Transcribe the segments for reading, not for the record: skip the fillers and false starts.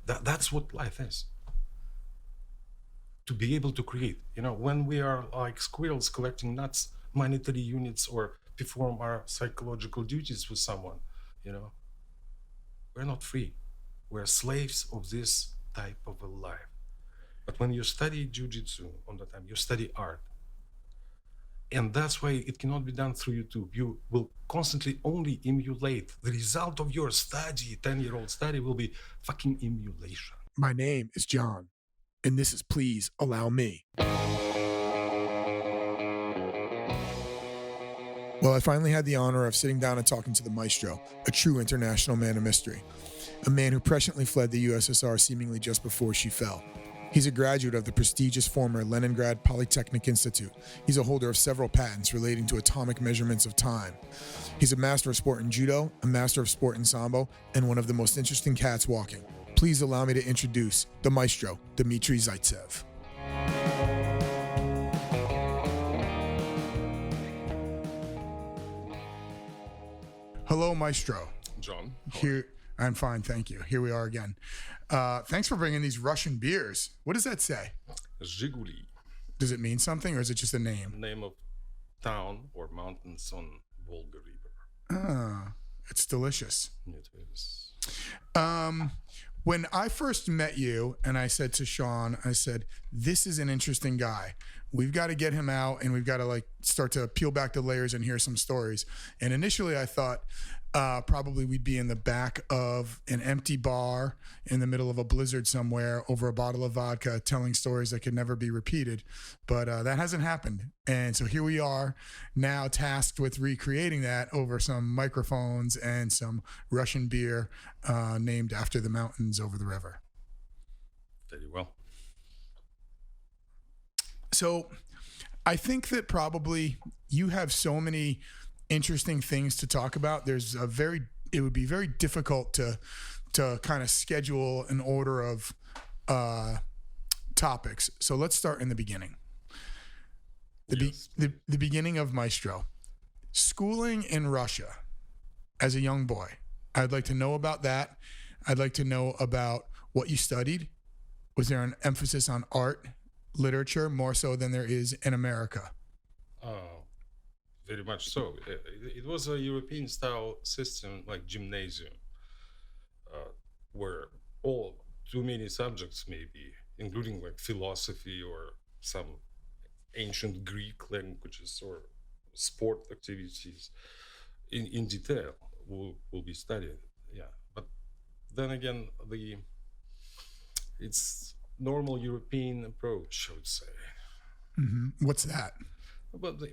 That's what life is. To be able to create. When we are like squirrels collecting nuts, monetary units, or perform our psychological duties with someone, we're not free. We're slaves of this type of a life. But when you study jiu-jitsu on the time, you study art. And that's why it cannot be done through YouTube. You will constantly only emulate. The result of your study, 10-year-old study, will be fucking emulation. My name is John, and this is Please Allow Me. Well, I finally had the honor of sitting down and talking to the Maestro, a true international man of mystery, a man who presciently fled the USSR seemingly just before she fell. He's a graduate of the prestigious former Leningrad Polytechnic Institute. He's a holder of several patents relating to atomic measurements of time. He's a master of sport in Judo, a master of sport in sambo, and one of the most interesting cats walking. Please allow me to introduce the Maestro, Dmitri Zaitsev. Hello, Maestro. John? Here, I'm fine, thank you. Here we are again. Thanks for bringing these Russian beers. What does that say? Zhiguli. Does it mean something, or is it just a name? Name of town or mountains on Volga River. Ah, it's delicious. It is. When I first met you, and I said to Sean, I said, this is an interesting guy. We've got to get him out, and we've got to start to peel back the layers and hear some stories. And initially I thought probably we'd be in the back of an empty bar in the middle of a blizzard somewhere over a bottle of vodka telling stories that could never be repeated. But that hasn't happened. And so here we are now tasked with recreating that over some microphones and some Russian beer named after the mountains over the river. Very well. So I think that probably you have so many interesting things to talk about. It would be very difficult to kind of schedule an order of topics. So let's start in the beginning. The beginning of Maestro. Schooling in Russia as a young boy. I'd like to know about that. I'd like to know about what you studied. Was there an emphasis on art, literature, more so than there is in America? Very much so. It was a European style system, like gymnasium, where too many subjects maybe, including like philosophy or some ancient Greek languages or sport activities in detail will be studied. Yeah. But then again, it's normal European approach, I would say. Mm-hmm. What's that? But the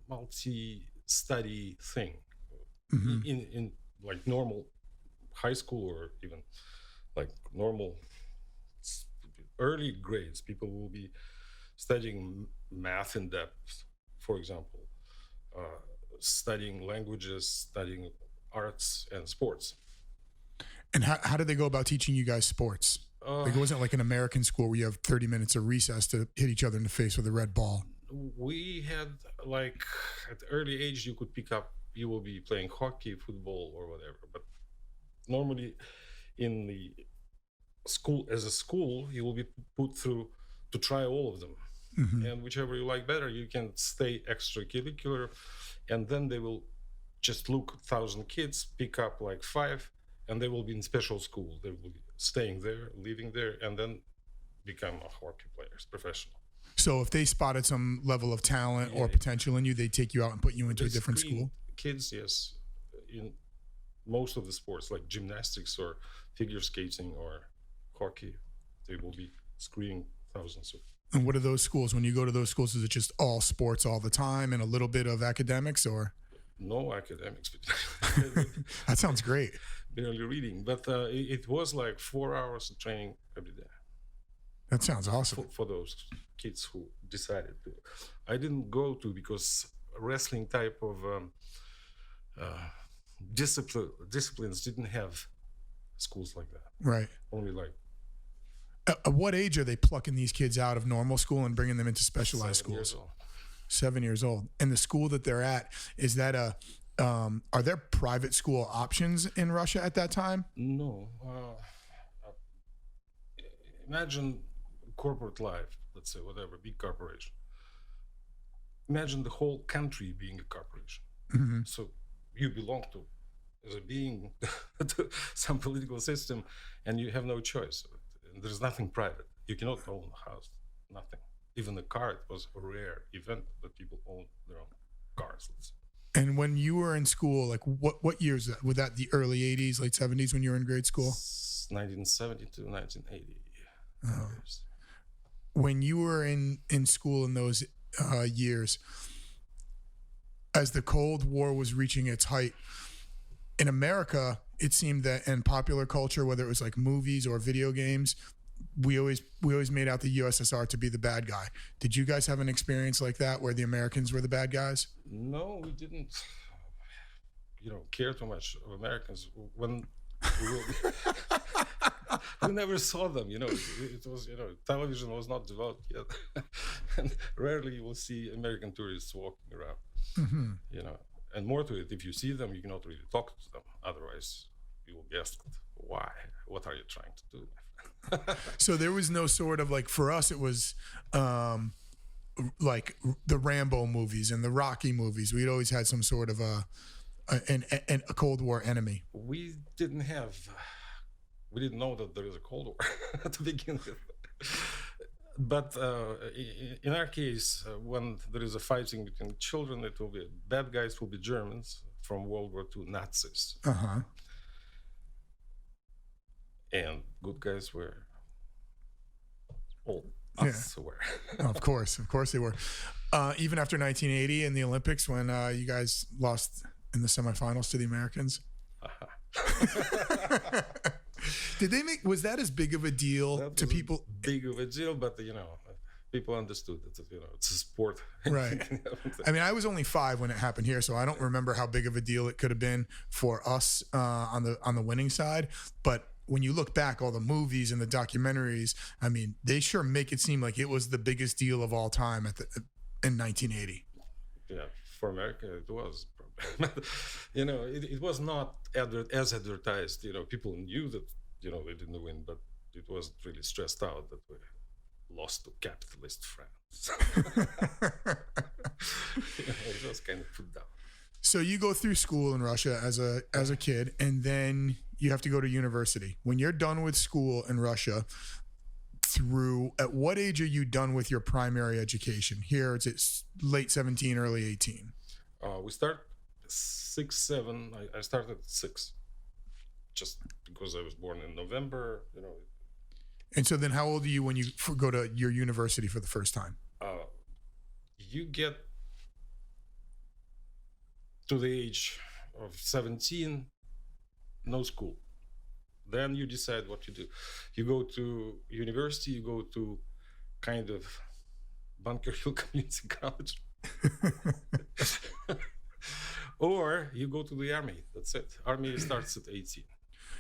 multi-study thing. Mm-hmm. in like normal high school or even like normal early grades, people will be studying math in depth, for example, studying languages, studying arts and sports. And how did they go about teaching you guys sports? It wasn't like an American school where you have 30 minutes of recess to hit each other in the face with a red ball. We had like at early age you could pick up, you will be playing hockey, football or whatever. But normally in the school, as a school, you will be put through to try all of them. Mm-hmm. And whichever you like better, you can stay extracurricular. And then they will just look 1,000 kids, pick up like 5, and they will be in special school. They will be staying there, living there, and then become a hockey players, professional. So if they spotted some level of talent or potential in you, they'd take you out and put you into a different school? Kids, yes. In most of the sports, like gymnastics or figure skating or hockey, they will be screening thousands of. And what are those schools? When you go to those schools, is it just all sports all the time and a little bit of academics, or? No academics. That sounds great. Barely reading, but it was like 4 hours of training every day. That sounds awesome. For those kids who decided to. I didn't go to because wrestling type of disciplines didn't have schools like that. Right. Only like. At what age are they plucking these kids out of normal school and bringing them into specialized schools? 7 years old. 7 years old. And the school that they're at, is that Are there private school options in Russia at that time? No. Imagine corporate life, let's say, whatever, big corporation. Imagine the whole country being a corporation. Mm-hmm. So you belong to, as a being, to some political system, and you have no choice. There's nothing private. You cannot own a house, nothing. Even a car, it was a rare event that people own their own cars, let's say. And when you were in school, like what years was that? Was that the early 80s, late 70s when you were in grade school? 1970 to 1980. Oh. When you were in school in those years, as the Cold War was reaching its height, in America, it seemed that in popular culture, whether it was like movies or video games, we always made out the USSR to be the bad guy. Did you guys have an experience like that where the Americans were the bad guys? No, we didn't, care too much of Americans. When we never saw them, it was, television was not developed yet. And rarely you will see American tourists walking around, Mm-hmm. And more to it, if you see them, you cannot really talk to them. Otherwise, you will be asked, why? What are you trying to do? So there was no sort of like, for us, it was like the Rambo movies and the Rocky movies. We'd always had some sort of a Cold War enemy. We didn't know that there is a Cold War to begin with. But in our case, when there is a fighting between children, it will be bad guys will be Germans from World War II, Nazis. Uh-huh. And good guys were all us were. Of course they were. Even after 1980 in the Olympics, when you guys lost in the semifinals to the Americans. Did they was that as big of a deal to people? Big of a deal, but people understood that it's a sport. Right. I mean, I was only 5 when it happened here, so I don't remember how big of a deal it could have been for us on the winning side. But when you look back, all the movies and the documentaries, I mean, they sure make it seem like it was the biggest deal of all time in 1980. Yeah, for America, it was. It was not as advertised. People knew that they didn't win, but it wasn't really stressed out that we lost to capitalist France. It was kind of put down. So you go through school in Russia as a kid, and then you have to go to university. When you're done with school in Russia, at what age are you done with your primary education? Here it's late 17, early 18. We start 6, 7. I started at 6, just because I was born in November. And so then, how old are you when you go to your university for the first time? You get to the age of 17, no school. Then you decide what you do. You go to university, you go to kind of Bunker Hill Community College. Or you go to the army. That's it. Army starts at 18.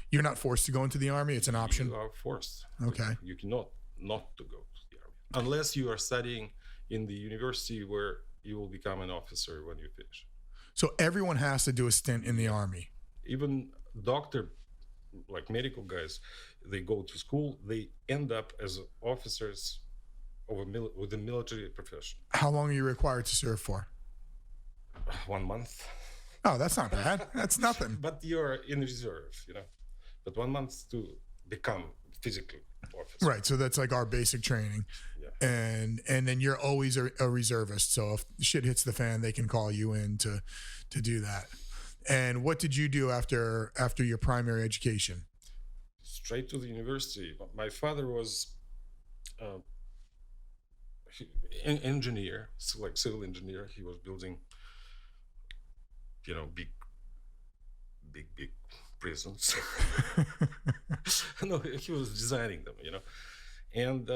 You're not forced to go into the army? It's an option? You are forced. Okay. You cannot not to go to the army. Unless you are studying in the university where you will become an officer when you finish. So everyone has to do a stint in the army? Even doctor, like medical guys, they go to school, they end up as officers with a military profession. How long are you required to serve for? 1 month. Oh, that's not bad. That's nothing. But you're in reserve, But 1 month to become physically officer. Right. So that's like our basic training. Yeah. And then you're always a reservist. So if shit hits the fan, they can call you in to do that. And what did you do after your primary education? Straight to the university. My father was an engineer, like civil engineer. He was building, big prisons. No, he was designing them, and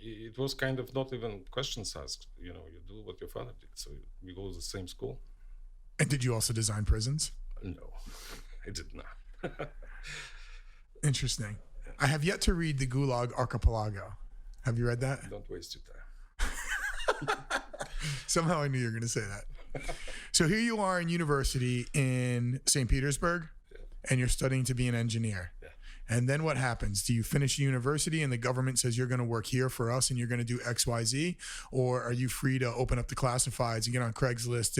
it was kind of not even questions asked. You do what your father did, so we go to the same school. And did you also design prisons? No, I did not. Interesting. I have yet to read the Gulag Archipelago. Have you read that? Don't waste your time. Somehow I knew you were going to say that. So here you are in university in St. Petersburg, and you're studying to be an engineer. Yeah. And then what happens? Do you finish university and the government says you're going to work here for us and you're going to do X, Y, Z? Or are you free to open up the classifieds and get on Craigslist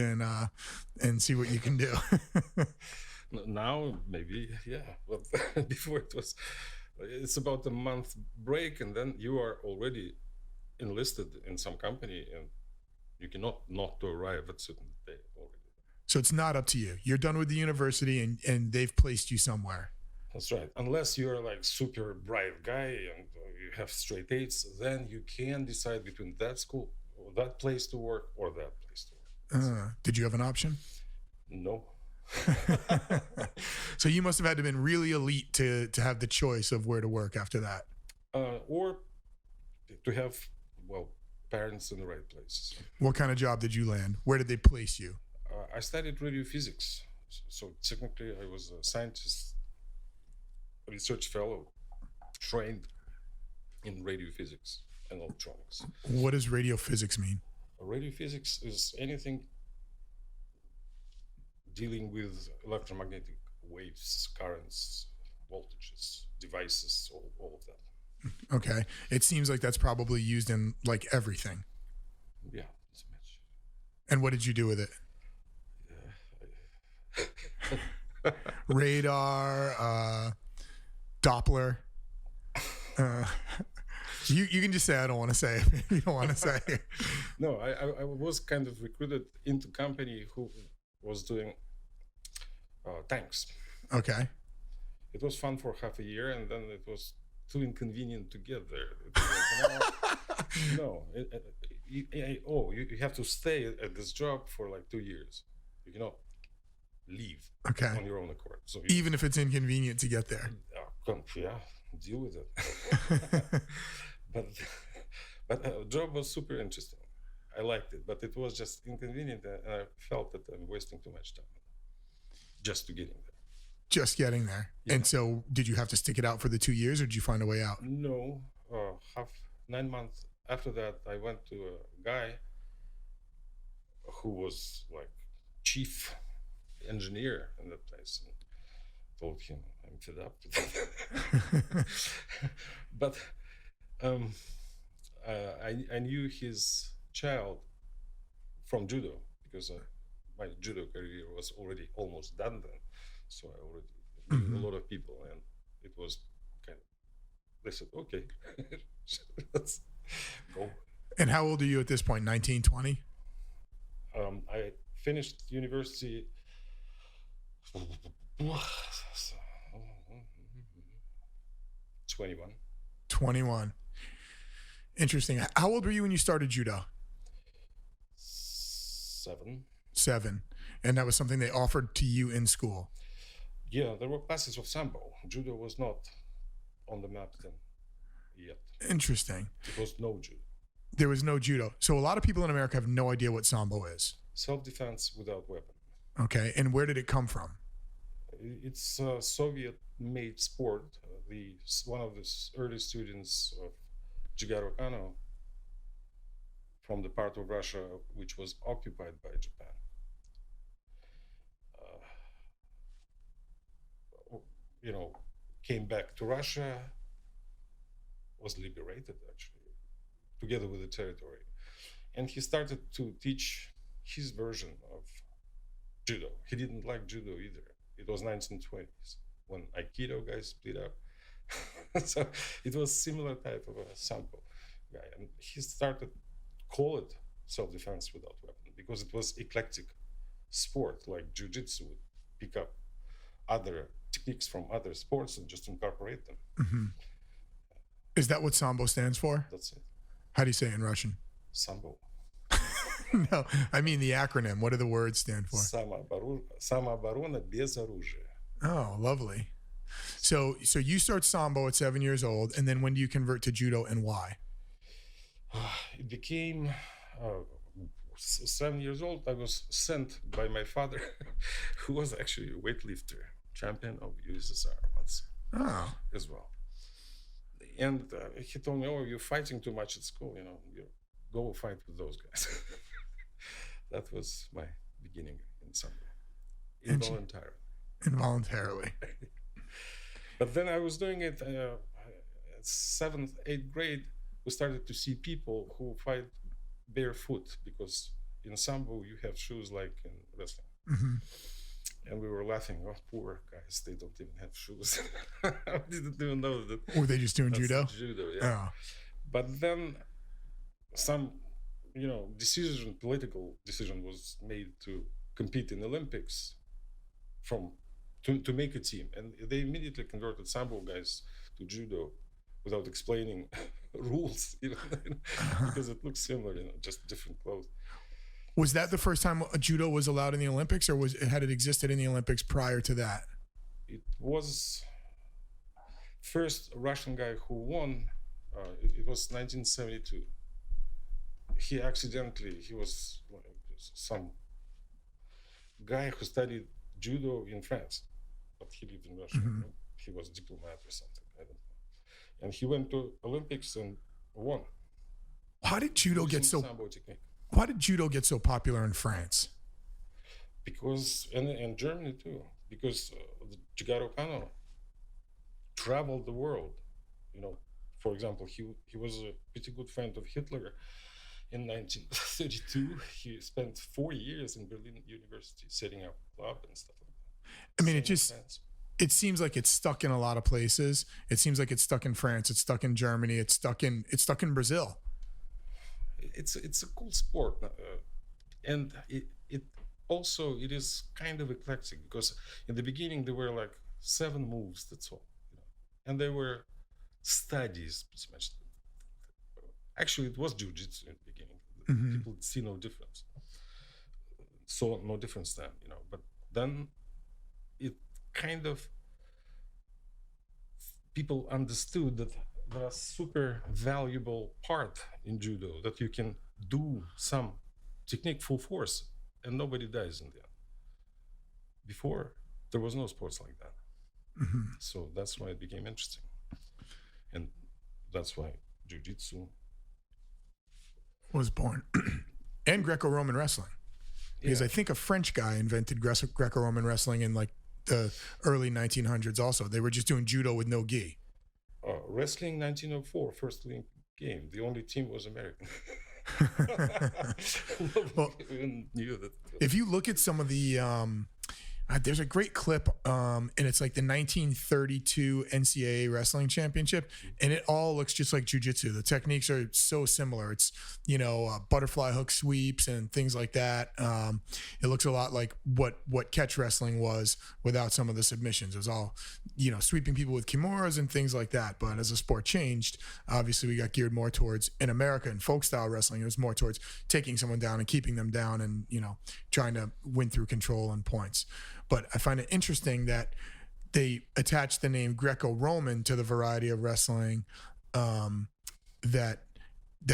and see what you can do? Now, maybe, yeah. But before it's about a month break, and then you are already enlisted in some company, and you cannot not to arrive at certain day already. So it's not up to you. You're done with the university and they've placed you somewhere. That's right. Unless you're like super bright guy and you have straight A's, then you can decide between that school or that place to work or that place to work. Did you have an option? No. So you must have had to have been really elite to have the choice of where to work after that. Or to have, well, parents in the right place. What kind of job did you land? Where did they place you? I studied radiophysics. So technically I was a scientist, research fellow, trained in radiophysics and electronics. What does radiophysics mean? Radiophysics is anything dealing with electromagnetic waves, currents, voltages, devices, all of that. Okay. It seems like that's probably used in like everything. Yeah, that's much. And what did you do with it? Radar, Doppler. You can just say I don't want to say it if you don't want to say it. No, I was kind of recruited into company who was doing tanks. Okay. It was fun for half a year, and then it was too inconvenient to get there. It was you have to stay at this job for like 2 years. You cannot leave on your own accord. So even if it's inconvenient to get there. Yeah, deal with it. but the job was super interesting. I liked it, but it was just inconvenient, and I felt that I'm wasting too much time just to getting there. Just getting there. Yeah. And so did you have to stick it out for the 2 years, or did you find a way out? No. 9 months after that, I went to a guy who was like chief engineer in that place, and told him I'm fed up with that. But I knew his child from judo, because my judo career was already almost done then, so I already knew a lot of people, and it was kind of, they said, okay, let's go. And how old are you at this point? 19, 20? I finished university 21. 21. Interesting. How old were you when you started judo? 7. 7. And that was something they offered to you in school? Yeah, there were classes of sambo. Judo was not on the map then yet. Interesting. There was no judo. There was no judo. So a lot of people in America have no idea what sambo is. Self-defense without weapon. Okay. And where did it come from? It's a Soviet-made sport. One of the early students of Jigaro Kano from the part of Russia which was occupied by Japan. Came back to Russia, was liberated actually, together with the territory. And he started to teach his version of judo. He didn't like judo either. It was 1920s when Aikido guys split up. So it was similar type of a sambo guy. And he started call it self-defense without weapon because it was eclectic sport, like jiu-jitsu would pick up other techniques from other sports and just incorporate them. Mm-hmm. Is that what sambo stands for? That's it. How do you say it in Russian? Sambo. No, I mean the acronym. What do the words stand for? Самооборона без оружия. Oh, lovely. So you start sambo at 7 years old, and then when do you convert to judo, and why? It became 7 years old. I was sent by my father, who was actually a weightlifter, champion of USSR once as well. And he told me, "Oh, you're fighting too much at school. You go fight with those guys." That was my beginning in sambo, And involuntarily. But then I was doing it at 7th, 8th grade. We started to see people who fight barefoot, because in sambo you have shoes like in wrestling. Mm-hmm. And we were laughing, oh, poor guys, they don't even have shoes. I didn't even know that. Were they just doing judo? Judo, yeah. Oh. But then some, political decision was made to compete in Olympics to make a team. And they immediately converted sambo guys to judo without explaining rules, because it looks similar, just different clothes. Was that the first time judo was allowed in the Olympics, or had it existed in the Olympics prior to that? It was first Russian guy who won. It was 1972. He was some guy who studied judo in France, but he lived in Russia. Mm-hmm. He was a diplomat or something, I don't know. And he went to Olympics and won. How did judo get so? Sambo technique. Why did judo get so popular in France? Because, and Germany too, because Jigaro Kano traveled the world. For example, he was a pretty good friend of Hitler. In 1932, he spent 4 years in Berlin University setting up a club and stuff like that. I mean, it seems like it's stuck in a lot of places. It seems like it's stuck in France. It's stuck in Germany. It's stuck in Brazil. It's a cool sport, and it is kind of eclectic, because in the beginning there were like 7 moves, that's all, and they were studies pretty much. Actually, it was jiu-jitsu in the beginning. Mm-hmm. People see no difference, so no difference then, but then it kind of, people understood that the super valuable part in judo, that you can do some technique full force and nobody dies in the end. Before, there was no sports like that. Mm-hmm. So that's why it became interesting. And that's why jiu-jitsu was born. And Greco-Roman wrestling. Because I think a French guy invented Greco-Roman wrestling in like the early 1900s also. They were just doing judo with no gi. Wrestling 1904, first Olympic game. The only team was American. Well, even knew that. If you look at some of the, there's a great clip, and it's like the 1932 NCAA wrestling championship, and it all looks just like jiu-jitsu. The techniques are so similar. It's, butterfly hook sweeps and things like that. It looks a lot like what catch wrestling was without some of the submissions. It was all, sweeping people with kimuras and things like that. But as the sport changed, obviously we got geared more towards, in America, in folk style wrestling, it was more towards taking someone down and keeping them down and, trying to win through control and points. But I find it interesting that they attach the name Greco-Roman to the variety of wrestling that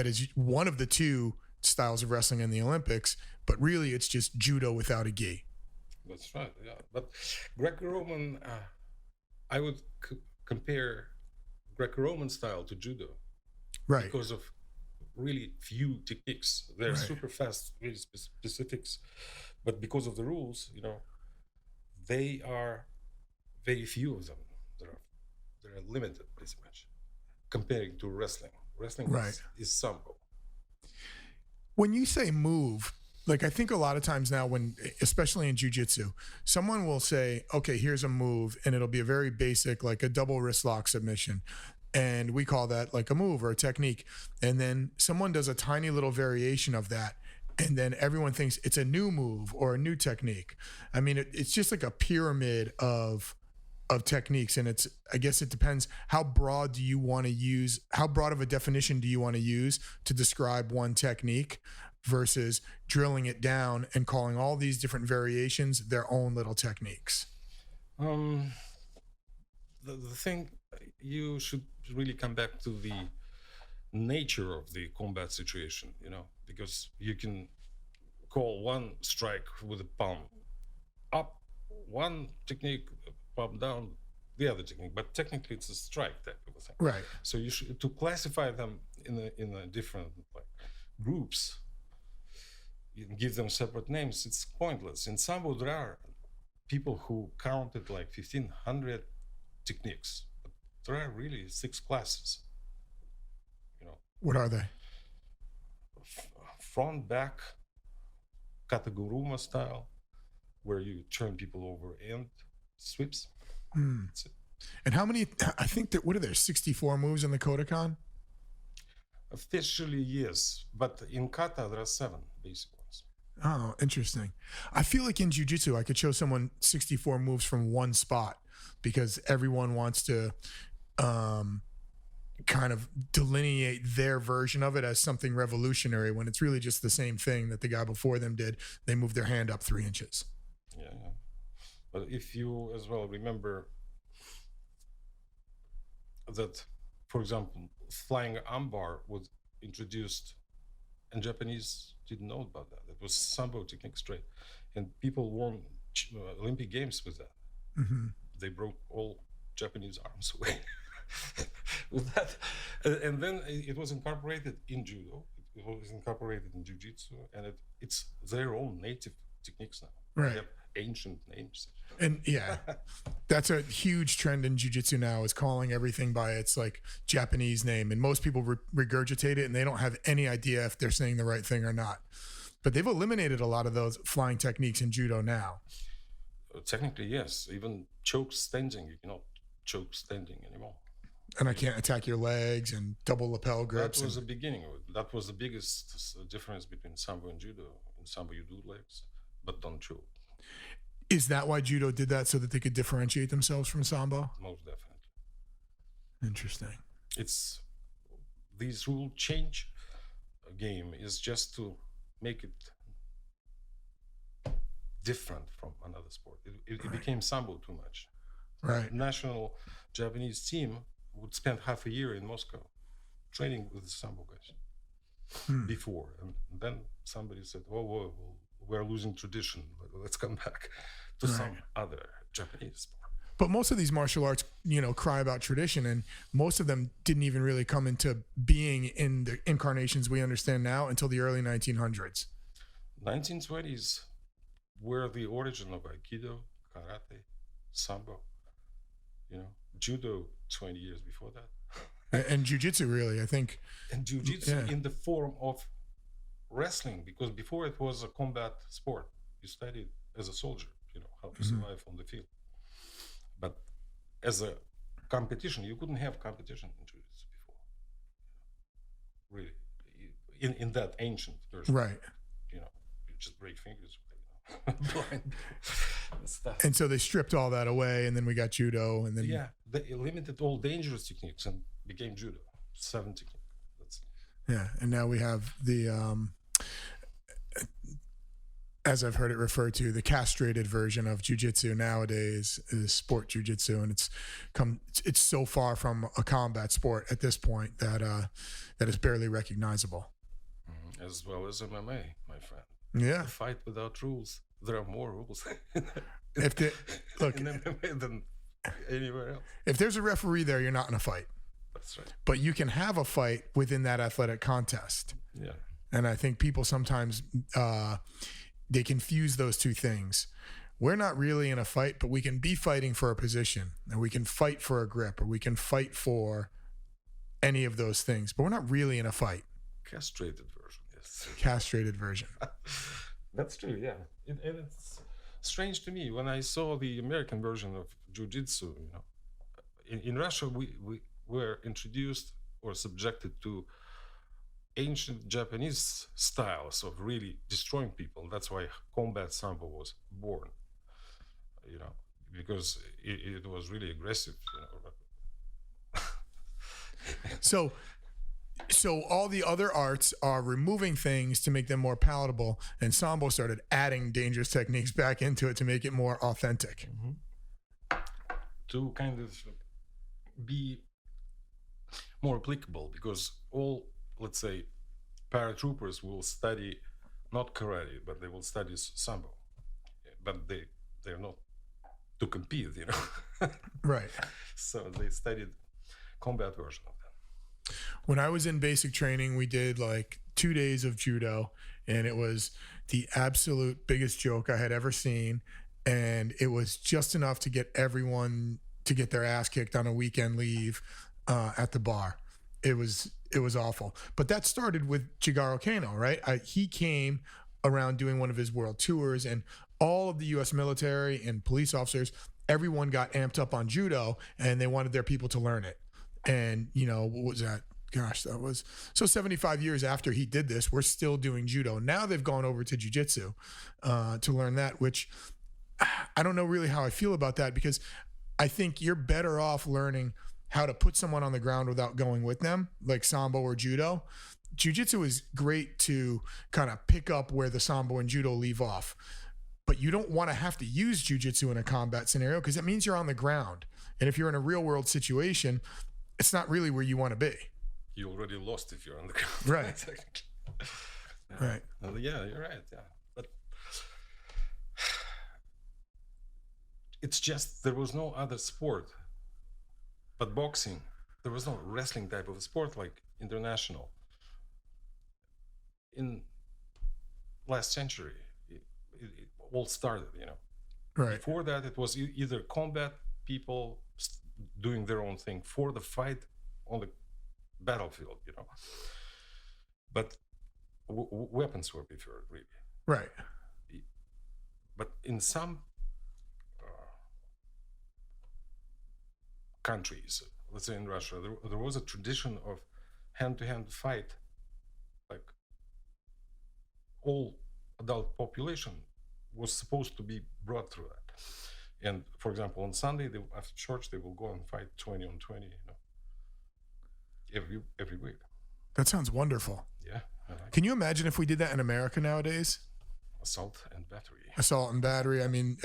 is one of the 2 styles of wrestling in the Olympics, but really it's just judo without a gi. That's right, yeah. But Greco-Roman, I would compare Greco-Roman style to judo. Right. Because of really few techniques. They're super fast, really specifics. But because of the rules, they are very few of them. There are limited, pretty much, comparing to wrestling. Wrestling is sambo. When you say move, like I think a lot of times now, especially in jiu-jitsu, someone will say, okay, here's a move, and it'll be a very basic, like a double wrist lock submission. And we call that like a move or a technique. And then someone does a tiny little variation of that, and then everyone thinks it's a new move or a new technique. I mean, it's just like a pyramid of techniques, and I guess it depends how broad do you want to use, how broad of a definition do you want to use to describe one technique versus drilling it down and calling all these different variations their own little techniques. The thing, you should really come back to the nature of the combat situation, because you can call one strike with a palm up, one technique, palm down, the other technique, but technically it's a strike type of a thing. Right. So you should, to classify them in a different groups, give them separate names, it's pointless. In sambo, there are people who counted like 1,500 techniques. But there are really 6 classes. What are they? Front, back, kataguruma style, where you turn people over and sweeps. That's it. And how many? I think that what are there? 64 moves in the Kodokan? Officially, yes, but in kata there are 7 basic ones. Oh, interesting. I feel like in jiu-jitsu, I could show someone 64 moves from one spot because everyone wants to kind of delineate their version of it as something revolutionary when it's really just the same thing that the guy before them did. They moved their hand up 3 inches. Yeah. But if you as well remember that, for example, flying armbar was introduced, and Japanese didn't know about that. It was sambo technique straight, and people won Olympic Games with that. Mm-hmm. They broke all Japanese arms away with that, and then it was incorporated in judo. It was incorporated in jiu-jitsu, and it's their own native techniques now. Right. They have ancient names. And yeah, that's a huge trend in jiu-jitsu now, is calling everything by its like Japanese name. And most people regurgitate it and they don't have any idea if they're saying the right thing or not. But they've eliminated a lot of those flying techniques in judo now. Technically, yes. Even choke standing, you cannot choke standing anymore. And I can't attack your legs and double lapel grips. That was the beginning of it. That was the biggest difference between sambo and judo. In sambo, you do legs, but don't choke. Is that why judo did that, so that they could differentiate themselves from sambo? Most definitely. Interesting. It's these rule change game is just to make it different from another sport. It Right. became sambo too much. Right. National Japanese team would spend half a year in Moscow training with the sambo guys before, and then somebody said, "Oh, we're losing tradition. Let's come back to some other Japanese sport." But most of these martial arts, cry about tradition, and most of them didn't even really come into being in the incarnations we understand now until the early 1900s. 1920s were the origin of Aikido, Karate, Sambo, Judo 20 years before that. And jiu-jitsu, really, I think. And jiu-jitsu in the form of wrestling, because before it was a combat sport. You studied as a soldier, how to survive on the field. But as a competition, you couldn't have competition in jiu-jitsu before. Really, in that ancient version. Right. You just break fingers. Blind stuff. And so they stripped all that away, and then we got judo, and then they eliminated all dangerous techniques and became judo. 7 techniques. That's it. Yeah, and now we have the as I've heard it referred to, the castrated version of jiu-jitsu nowadays is sport jiu-jitsu, and it's so far from a combat sport at this point that it's barely recognizable. As well as MMA, my friend. Yeah. A fight without rules. There are more rules in MMA than anywhere else. If there's a referee there, you're not in a fight. That's right. But you can have a fight within that athletic contest. Yeah. And I think people sometimes they confuse those two things. We're not really in a fight, but we can be fighting for a position, and we can fight for a grip, or we can fight for any of those things, but we're not really in a fight. Castrated version, yes. Castrated version. That's true, yeah. And it's strange to me when I saw the American version of jiu-jitsu. In Russia, we were introduced or subjected to ancient Japanese styles of really destroying people. That's why combat sambo was born, because it was really aggressive. So all the other arts are removing things to make them more palatable, and sambo started adding dangerous techniques back into it to make it more authentic. To kind of be more applicable, because all, let's say, paratroopers will study not karate, but they will study sambo, but they're not to compete, Right. So they studied combat version of that. When I was in basic training, we did like 2 days of judo, and it was the absolute biggest joke I had ever seen. And it was just enough to get everyone to get their ass kicked on a weekend leave at the bar. It was awful. But that started with Chigaro Kano, right? He came around doing one of his world tours, and all of the U.S. military and police officers, everyone got amped up on judo, and they wanted their people to learn it. And, you know, what was that? Gosh, that was so 75 years after he did this, we're still doing judo. Now they've gone over to jiu-jitsu to learn that, which I don't know really how I feel about that, because I think you're better off learning how to put someone on the ground without going with them, like sambo or judo. Jiu-jitsu is great to kind of pick up where the sambo and judo leave off, but you don't want to have to use jiu-jitsu in a combat scenario because it means you're on the ground. And if you're in a real world situation, it's not really where you want to be. You already lost if you're on the ground. Right. Right. Yeah, you're right. Yeah. But it's just there was no other sport but boxing. There was no wrestling type of sport like international. In last century, it all started, you know. Right. Before that, it was either combat people doing their own thing for the fight on the battlefield, you know. But weapons were preferred, really. Right. But in some countries, let's say in Russia, there was a tradition of hand-to-hand fight. Like all adult population was supposed to be brought through that. And for example, on Sunday, after church, they will go and fight 20 on 20, you know, every week. That sounds wonderful. Yeah. I like Can you imagine if we did that in America nowadays? assault and battery. Assault and battery. I mean,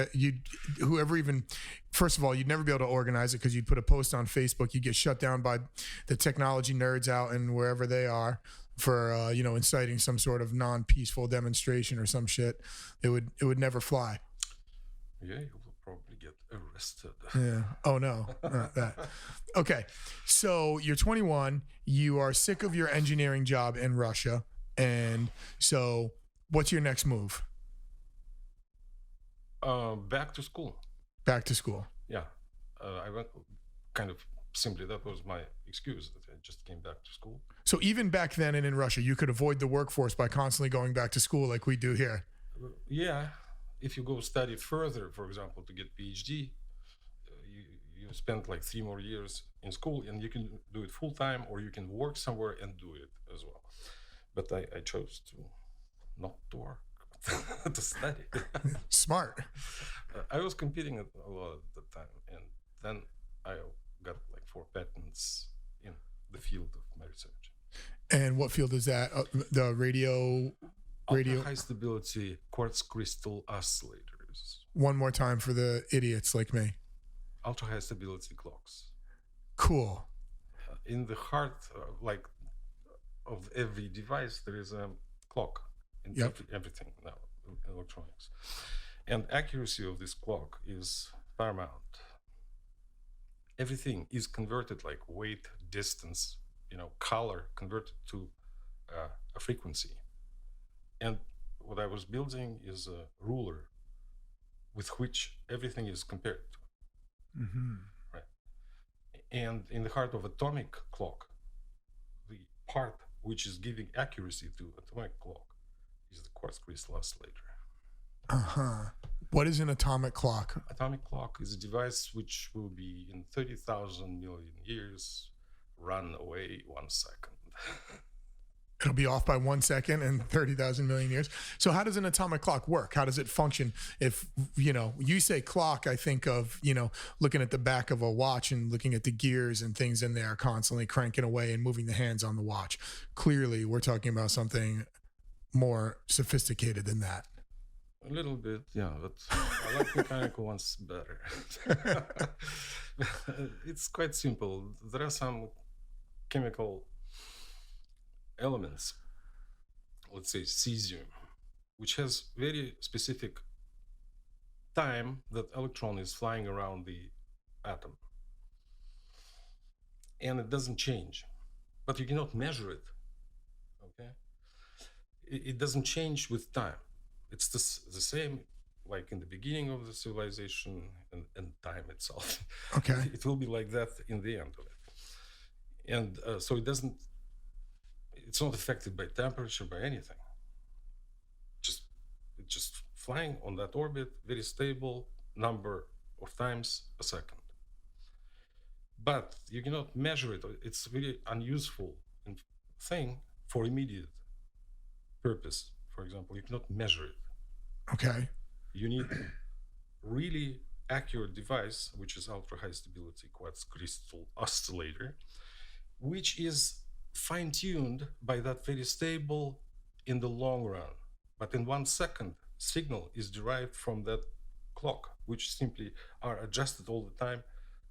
first of all, you'd never be able to organize it because you'd put a post on Facebook. You'd get shut down by the technology nerds out and wherever they are for, inciting some sort of non-peaceful demonstration or some shit. It would never fly. Yeah, you will probably get arrested. Yeah. Oh no, not that. Okay. So you're 21. You are sick of your engineering job in Russia. And so what's your next move? Back to school. Back to school. Yeah. I went kind of simply, that was my excuse, that I just came back to school. So even back then and in Russia, you could avoid the workforce by constantly going back to school like we do here. Yeah. If you go study further, for example, to get PhD, you spend like 3 more years in school, and you can do it full time, or you can work somewhere and do it as well. But I chose to not to work, to study. Smart. I was competing a lot at the time, and then I got like 4 patents in the field of my research. And what field is that? The radio. Ultra high stability quartz crystal oscillators. One more time for the idiots like me. Ultra high stability clocks. Cool. In the heart, of every device, there is a clock in everything now, electronics. And accuracy of this clock is paramount. Everything is converted, like weight, distance, color, converted to a frequency. And what I was building is a ruler with which everything is compared to. Mm-hmm. Right. And in the heart of atomic clock, the part which is giving accuracy to atomic clock is the quartz crystal oscillator. Uh-huh. What is an atomic clock? Atomic clock is a device which will be in 30,000 million years run away 1 second. It'll be off by 1 second in 30,000 million years. So how does an atomic clock work? How does it function? If, you say clock, I think of, looking at the back of a watch and looking at the gears and things in there constantly cranking away and moving the hands on the watch. Clearly, we're talking about something more sophisticated than that. A little bit, yeah, but I like mechanical ones better. It's quite simple. There are some chemical elements, let's say cesium, which has very specific time that electron is flying around the atom, and it doesn't change, but you cannot measure it. Okay, it doesn't change with time. It's the same like in the beginning of the civilization and time itself. Okay. It will be like that in the end of it. And so it's not affected by temperature, by anything. It's just flying on that orbit, very stable number of times a second. But you cannot measure it. It's really unuseful thing for immediate purpose. For example, you cannot measure it. Okay. You need really accurate device, which is ultra high stability quartz crystal oscillator, which is fine-tuned by that very stable in the long run. But in 1 second, signal is derived from that clock, which simply are adjusted all the time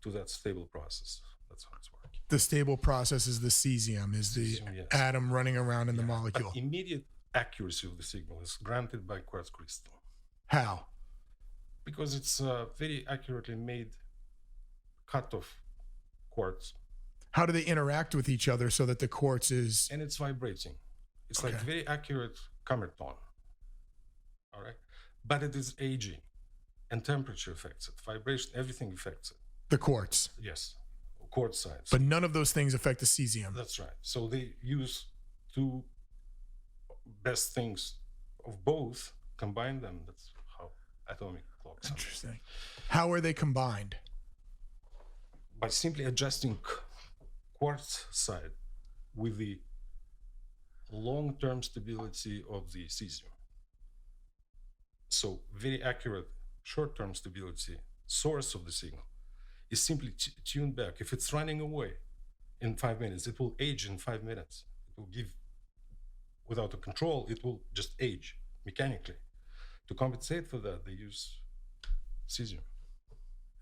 to that stable process. That's how it's working. The stable process is the cesium, is the Cesium, yes. atom running around in the molecule. But immediate accuracy of the signal is granted by quartz crystal. How? Because it's a very accurately made cut of quartz. How do they interact with each other so that the quartz is... And it's vibrating. It's like very accurate comet tone. All right. But it is aging, and temperature affects it. Vibration, everything affects it. The quartz. Yes. Quartz size. But none of those things affect the cesium. That's right. So they use two best things of both, combine them. That's how atomic clocks are. Interesting. How are they combined? By simply adjusting quartz side with the long-term stability of the cesium. So very accurate short-term stability source of the signal is simply tuned back. If it's running away in 5 minutes, it will age in 5 minutes. It will give, without a control, it will just age mechanically. To compensate for that, they use cesium.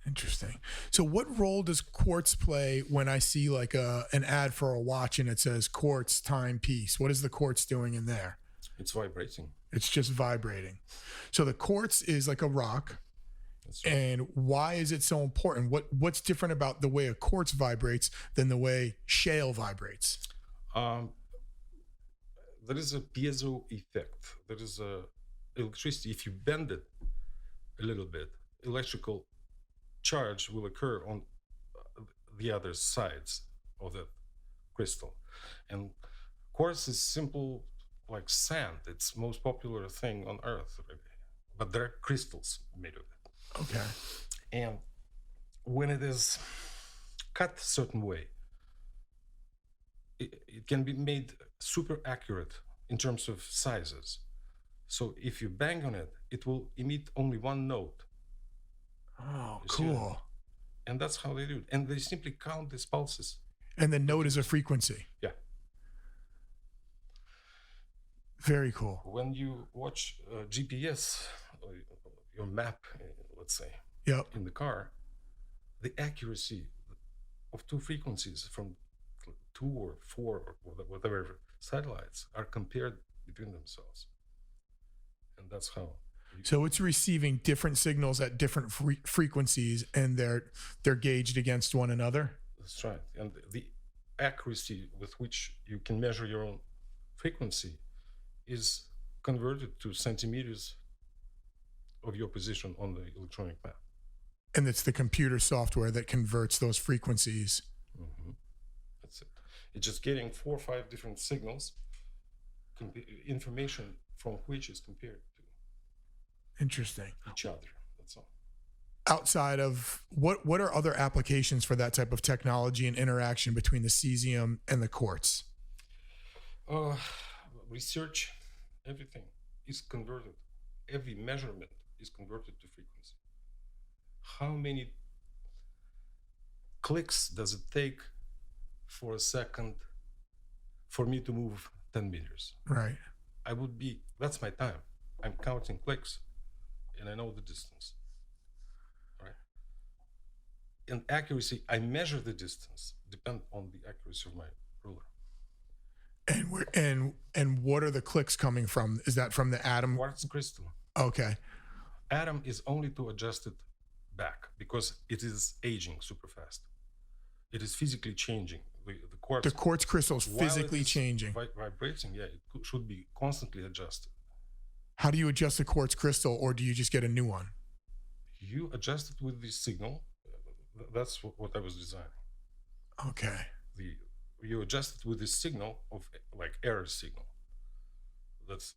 Interesting. So what role does quartz play when I see like an ad for a watch and it says quartz timepiece? What is the quartz doing in there? It's vibrating. It's just vibrating. So the quartz is like a rock. That's right. And why is it so important? What's different about the way a quartz vibrates than the way shale vibrates? There is a piezo effect. There is a electricity. If you bend it a little bit, electrical charge will occur on the other sides of the crystal. And quartz is simple like sand. It's most popular thing on earth, really. But there are crystals made of it. Okay. And when it is cut a certain way, it can be made super accurate in terms of sizes. So if you bang on it, it will emit only one note. Oh, cool. And that's how they do it. And they simply count these pulses. And the note is a frequency. Yeah. Very cool. When you watch GPS, your map, let's say, Yep. in the car, the accuracy of two frequencies from 2 or 4 or whatever satellites are compared between themselves. And that's how. So it's receiving different signals at different frequencies, and they're gauged against one another. That's right. And the accuracy with which you can measure your own frequency is converted to centimeters of your position on the electronic map. And it's the computer software that converts those frequencies. Mm-hmm. That's it. It's just getting 4 or 5 different signals, information from which is compared to Interesting. each other. That's all. Outside of what are other applications for that type of technology and interaction between the cesium and the quartz? Research, everything is converted. Every measurement is converted to frequency. How many clicks does it take for a second for me to move 10 meters? Right. That's my time. I'm counting clicks and I know the distance. Right. And accuracy, I measure the distance, depend on the accuracy of my ruler. And what are the clicks coming from? Is that from the atom? Quartz crystal. Okay. Atom is only to adjust it back because it is aging super fast. It is physically changing. The quartz quartz, the quartz crystal is while it physically is changing. Vibrating, yeah, should be constantly adjusted. How do you adjust the quartz crystal, or do you just get a new one? You adjust it with the signal. That's what I was designing. Okay. You adjust it with the signal of like error signal. That's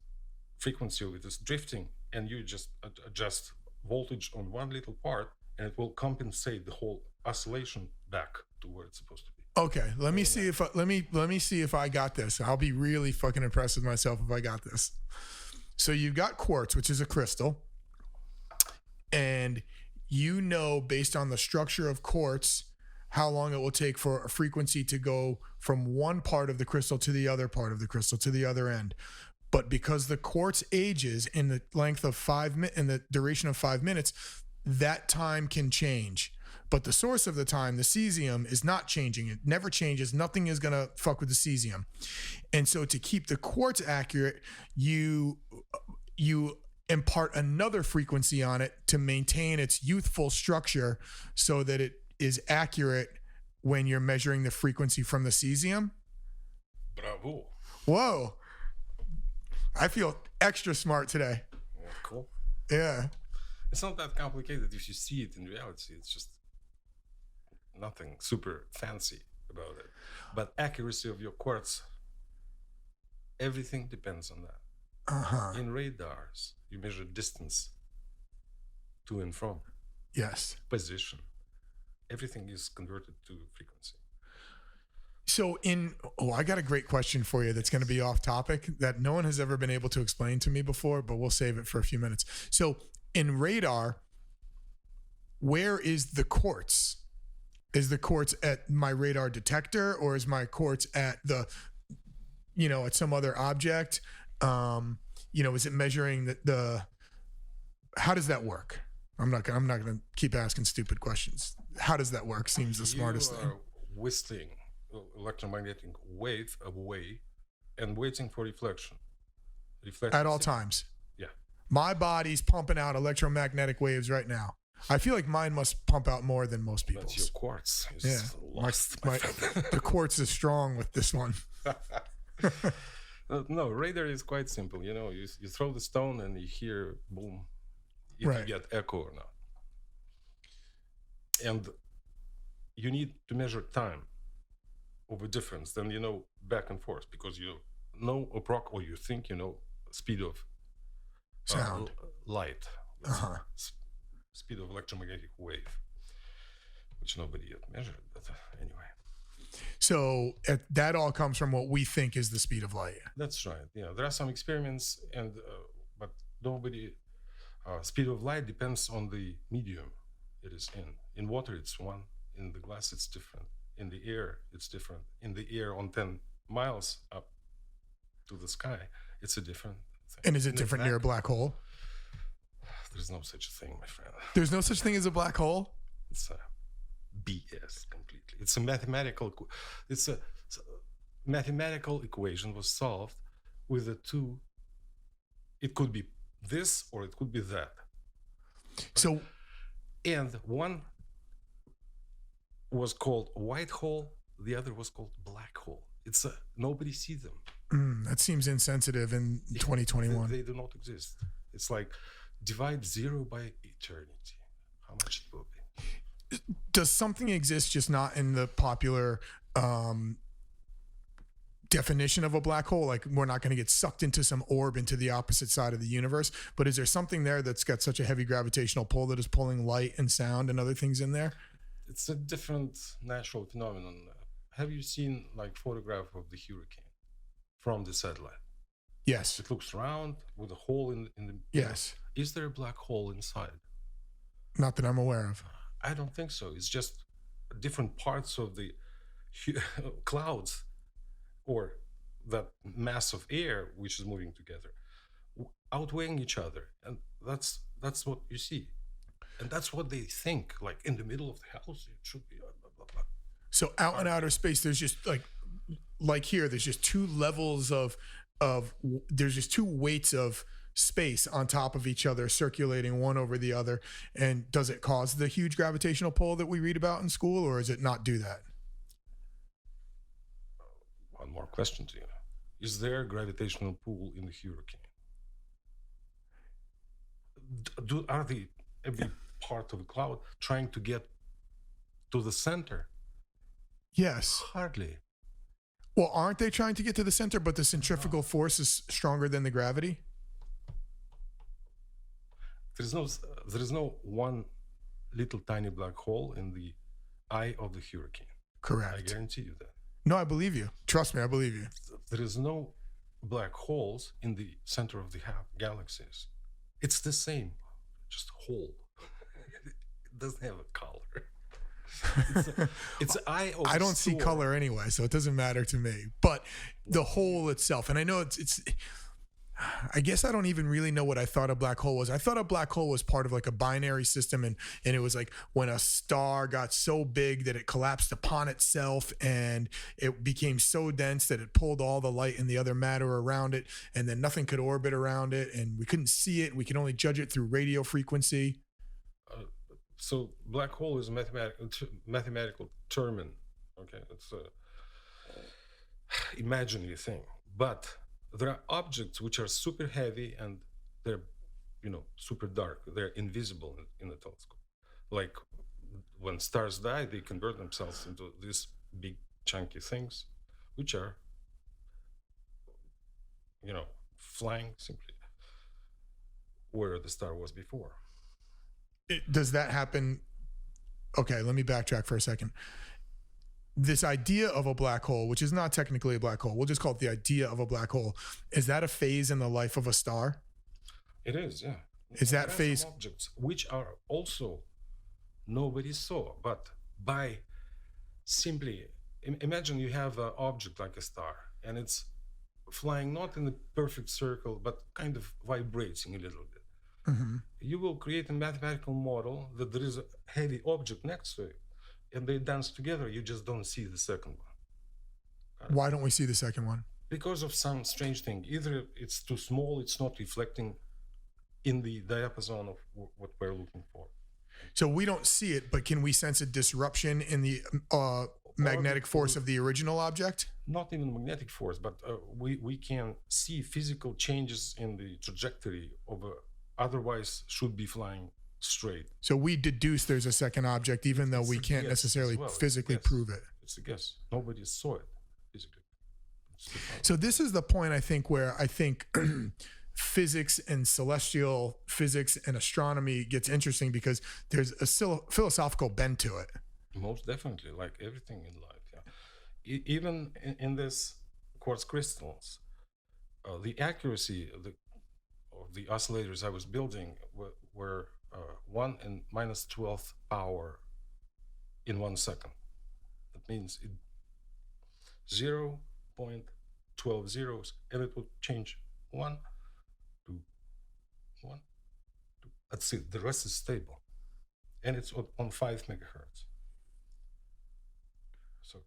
frequency of it is drifting, and you just adjust voltage on one little part, and it will compensate the whole oscillation back to where it's supposed to be. Okay, let me see if I got this. I'll be really fucking impressed with myself if I got this. So you've got quartz, which is a crystal, and you know based on the structure of quartz how long it will take for a frequency to go from one part of the crystal to the other part of the crystal to the other end. But because the quartz ages in the length of in the duration of 5 minutes, that time can change. But the source of the time, the cesium, is not changing. It never changes. Nothing is going to fuck with the cesium. And so to keep the quartz accurate, you impart another frequency on it to maintain its youthful structure so that it is accurate when you're measuring the frequency from the cesium. Bravo. Whoa. I feel extra smart today. Yeah, cool. Yeah. It's not that complicated if you see it in reality. It's just nothing super fancy about it. But accuracy of your quartz, everything depends on that. Uh-huh. In radars, you measure distance to and from. Yes. Position. Everything is converted to frequency. So I got a great question for you that's going to be off topic that no one has ever been able to explain to me before, but we'll save it for a few minutes. So in radar, where is the quartz? Is the quartz at my radar detector, or is my quartz at at some other object? Is it measuring how does that work? I'm not going to keep asking stupid questions. How does that work? Seems the smartest thing. Whistling electromagnetic wave away and waiting for reflection. At all times. Yeah. My body's pumping out electromagnetic waves right now. I feel like mine must pump out more than most people's. That's your quartz. Yeah. Lost, the quartz is strong with this one. No, radar is quite simple. You throw the stone and you hear boom, if you get echo or not. And you need to measure time of a difference, then back and forth, because you know or you think speed of sound, light, speed of electromagnetic wave, which nobody yet measured, but anyway. So that all comes from what we think is the speed of light. That's right. Yeah, there are some experiments, but nobody. Speed of light depends on the medium it is in. In water, it's one. In the glass, it's different. In the air, it's different. In the air, on 10 miles up to the sky, it's a different thing. And is it different near a black hole? There's no such thing, my friend. There's no such thing as a black hole? It's a BS completely. It's a mathematical equation was solved with the two. It could be this or it could be that. So, and one was called white hole, the other was called black hole. Nobody sees them. That seems insensitive in 2021. They do not exist. It's like divide 0 by eternity. How much it will be? Does something exist just not in the popular definition of a black hole? Like, we're not going to get sucked into some orb into the opposite side of the universe, but is there something there that's got such a heavy gravitational pull that is pulling light and sound and other things in there? It's a different natural phenomenon. Have you seen photograph of the hurricane from the satellite? Yes. It looks round with a hole in the. Yes. Is there a black hole inside? Not that I'm aware of. I don't think so. It's just different parts of the clouds or that mass of air which is moving together, outweighing each other, and that's what you see, and that's what they think. Like in the middle of the house, it should be. Blah, blah, blah. So out in outer space, there's just like here, there's just two levels of there's just two weights of space on top of each other, circulating one over the other. And does it cause the huge gravitational pull that we read about in school, or does it not do that? more question to you. Is there a gravitational pull in the hurricane? Are they every part of the cloud trying to get to the center? Yes. Hardly. Well, aren't they trying to get to the center, but the centrifugal force is stronger than the gravity? There is no one little tiny black hole in the eye of the hurricane. Correct. I guarantee you that. No, I believe you. Trust me, I believe you. There is no black holes in the center of the galaxies. It's the same, just hole. It doesn't have a color. It's eye of I don't see store. color anyway, so it doesn't matter to me. But the hole itself, and I know it's I guess I don't even really know what I thought a black hole was. I thought a black hole was part of like a binary system, and it was like when a star got so big that it collapsed upon itself and it became so dense that it pulled all the light and the other matter around it, and then nothing could orbit around it, and we couldn't see it. We could only judge it through radio frequency. So black hole is a mathematical term. Okay, it's a imaginary thing, but there are objects which are super heavy and they're, super dark. They're invisible in the telescope. Like when stars die, they convert themselves into these big chunky things, which are, flying simply where the star was before. Does that happen? Okay, let me backtrack for a second. This idea of a black hole, which is not technically a black hole, we'll just call it the idea of a black hole. Is that a phase in the life of a star? It is, yeah. Is that phase? Some objects which are also nobody saw, but by simply imagine you have an object like a star, and it's flying not in a perfect circle, but kind of vibrating a little bit. Mm-hmm. You will create a mathematical model that there is a heavy object next to it, and they dance together. You just don't see the second one. Why don't we see the second one? Because of some strange thing. Either it's too small, it's not reflecting in the diapason of what we're looking for. So we don't see it, but can we sense a disruption in the magnetic force of the original object? Not even magnetic force, but we can see physical changes in the trajectory of a otherwise should be flying straight. So we deduce there's a second object, even though we can't necessarily physically prove it. It's a guess. Nobody saw it physically. So this is the point, I think, where I think physics and celestial physics and astronomy gets interesting, because there's a philosophical bent to it. Most definitely, like everything in life. Yeah. Even in this quartz crystals, the accuracy of the oscillators I was building were 1 and minus 12th power in 1 second. That means 0.12 zeros, and it would change 1 to 1 to, that's it. The rest is stable, and it's on 5 megahertz. So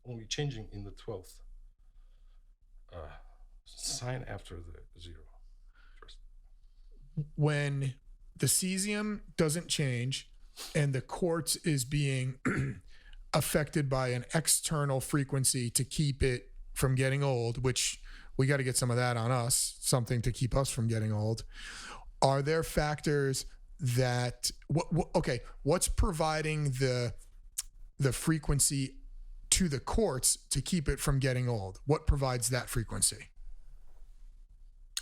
only changing in the 12th sign after the 0. When the cesium doesn't change and the quartz is being affected by an external frequency to keep it from getting old, which we got to get some of that on us, something to keep us from getting old. Are there factors that, what's providing the frequency to the quartz to keep it from getting old? What provides that frequency?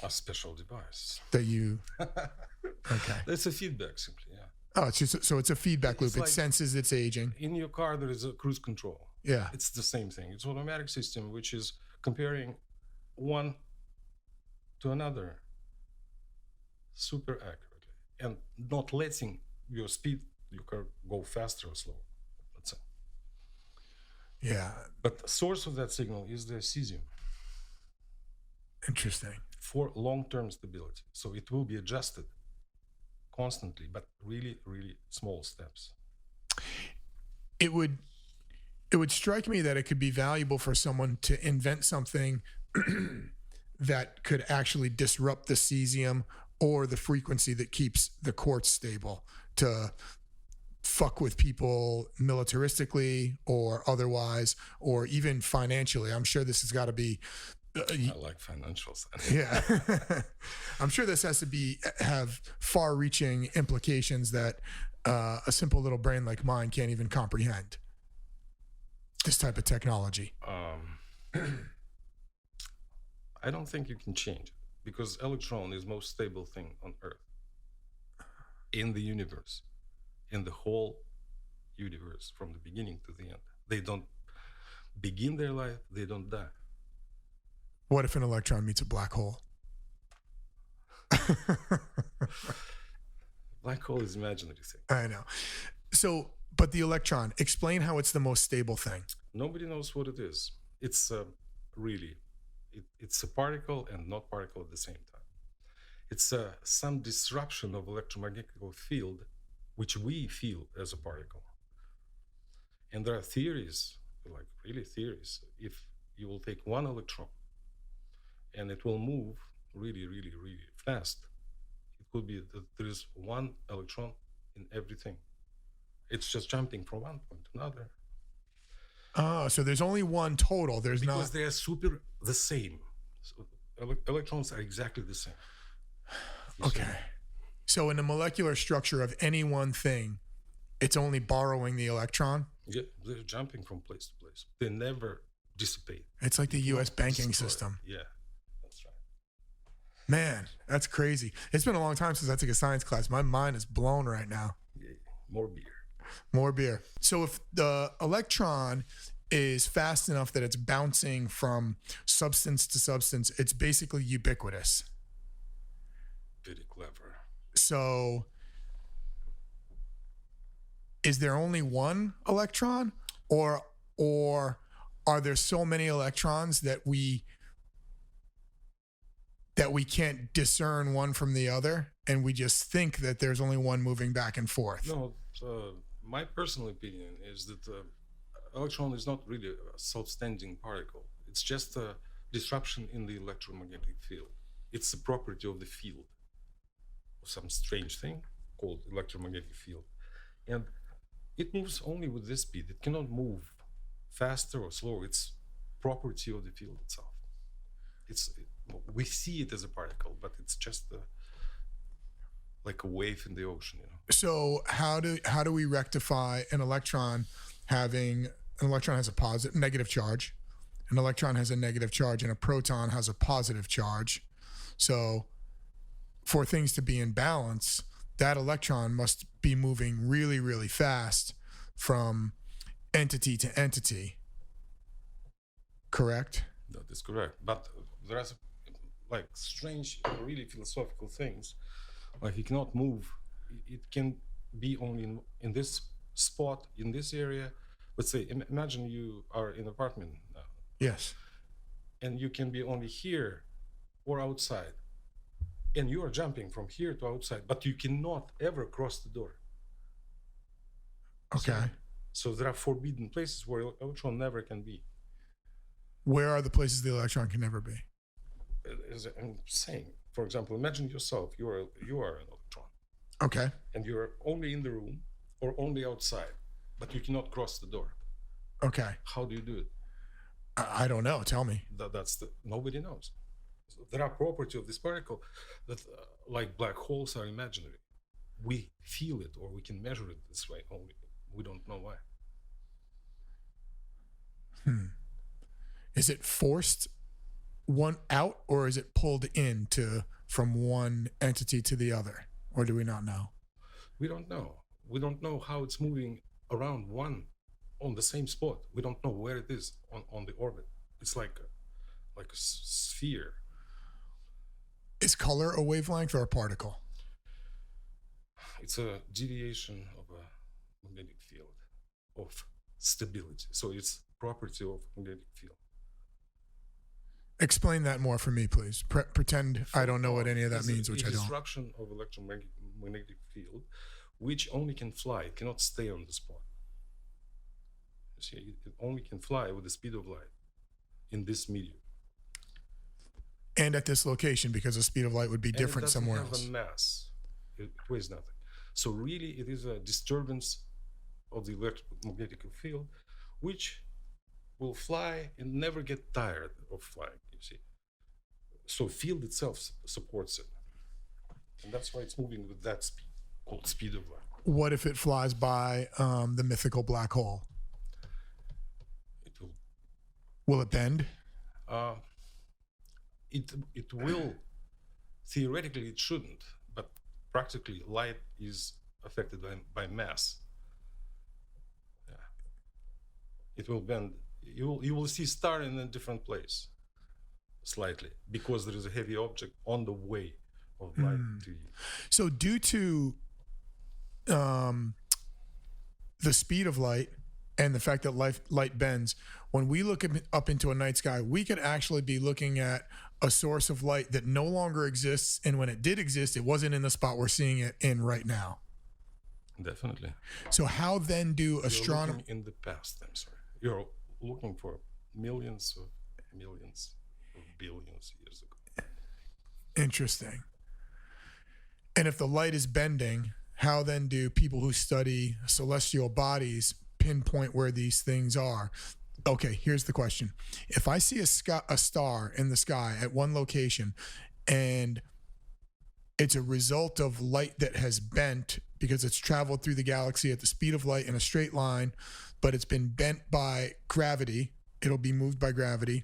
A special device that you okay. It's a feedback simply, yeah. Oh, it's just so it's a feedback loop. Like it senses it's aging. In your car there is a cruise control. Yeah. It's the same thing. It's an automatic system which is comparing one to another super accurately and not letting your car go faster or slower. That's it. Yeah. But the source of that signal is the cesium. Interesting. For long-term stability. So it will be adjusted constantly, but really, really small steps. It would strike me that it could be valuable for someone to invent something that could actually disrupt the cesium or the frequency that keeps the quartz stable, to fuck with people militaristically or otherwise, or even financially? I'm sure this has got to be. I like financials. Yeah. I'm sure this has to have far-reaching implications that a simple little brain like mine can't even comprehend. This type of technology. I don't think you can change it, because electron is the most stable thing on Earth, in the universe, in the whole universe, from the beginning to the end. They don't begin their life, they don't die. What if an electron meets a black hole? Black hole is imaginary thing. I know. So, but the electron, explain how it's the most stable thing. Nobody knows what it is. It's really, it's a particle and not particle at the same time. It's some disruption of electromagnetic field, which we feel as a particle. And there are theories, like really theories, if you will take one electron and it will move really, really, really fast, it could be that there is one electron in everything. It's just jumping from one point to another. Oh, so there's only one total. There's because not. They are super the same. So electrons are exactly the same. Okay. So in the molecular structure of any one thing, it's only borrowing the electron? Yeah, they're jumping from place to place. They never dissipate. It's like the U.S. banking system. Yeah, that's right. Man, that's crazy. It's been a long time since I took a science class. My mind is blown right now. Yeah, more beer. More beer. So if the electron is fast enough that it's bouncing from substance to substance, it's basically ubiquitous. Very clever. So is there only one electron, or are there so many electrons that we can't discern one from the other, and we just think that there's only one moving back and forth? No, my personal opinion is that electron is not really a self-standing particle. It's just a disruption in the electromagnetic field. It's a property of the field, of some strange thing called electromagnetic field. And it moves only with this speed. It cannot move faster or slower. It's property of the field itself. We see it as a particle, but it's just like a wave in the ocean, you know. So how do we rectify an electron has a positive negative charge, an electron has a negative charge, and a proton has a positive charge. So for things to be in balance, that electron must be moving really, really fast from entity to entity. Correct? That is correct. But there are like strange, really philosophical things. Like it cannot move. It can be only in this spot, in this area. Let's say, imagine you are in an apartment now. Yes. And you can be only here or outside. And you are jumping from here to outside, but you cannot ever cross the door. Okay. So there are forbidden places where electron never can be. Where are the places the electron can never be? As I'm saying, for example, imagine yourself, you are an electron. Okay. And you're only in the room or only outside, but you cannot cross the door. Okay. How do you do it? I don't know. Tell me. Nobody knows. So there are properties of this particle that, like black holes, are imaginary. We feel it, or we can measure it this way. Only we don't know why. Is it forced one out, or is it pulled in from one entity to the other, or do we not know? We don't know. We don't know how it's moving around one on the same spot. We don't know where it is on the orbit. It's like a sphere. Is color a wavelength or a particle? It's a deviation of a magnetic field of stability. So it's property of magnetic field. Explain that more for me, please. Pretend I don't know what any of that means, which I don't. Disruption of electromagnetic field, which only can fly. It cannot stay on the spot. You see, it only can fly with the speed of light in this medium. And at this location, because the speed of light would be different somewhere else. It doesn't have a mass. It weighs nothing. So really, it is a disturbance of the electromagnetic field, which will fly and never get tired of flying, you see. So field itself supports it. And that's why it's moving with that speed, called speed of light. What if it flies by the mythical black hole? It will. Will it bend? It will. Theoretically, it shouldn't, but practically, light is affected by mass. Yeah. It will bend. You will see star in a different place, slightly, because there is a heavy object on the way of light to you. So due to the speed of light and the fact that light bends, when we look up into a night sky, we could actually be looking at a source of light that no longer exists. And when it did exist, it wasn't in the spot we're seeing it in right now. Definitely. So how then do You're astronomers... looking in the past, I'm sorry. You're looking for millions of billions years ago. Interesting. And if the light is bending, how then do people who study celestial bodies pinpoint where these things are? Okay, here's the question. If I see a star in the sky at one location and it's a result of light that has bent because it's traveled through the galaxy at the speed of light in a straight line, but it's been bent by gravity, it'll be moved by gravity,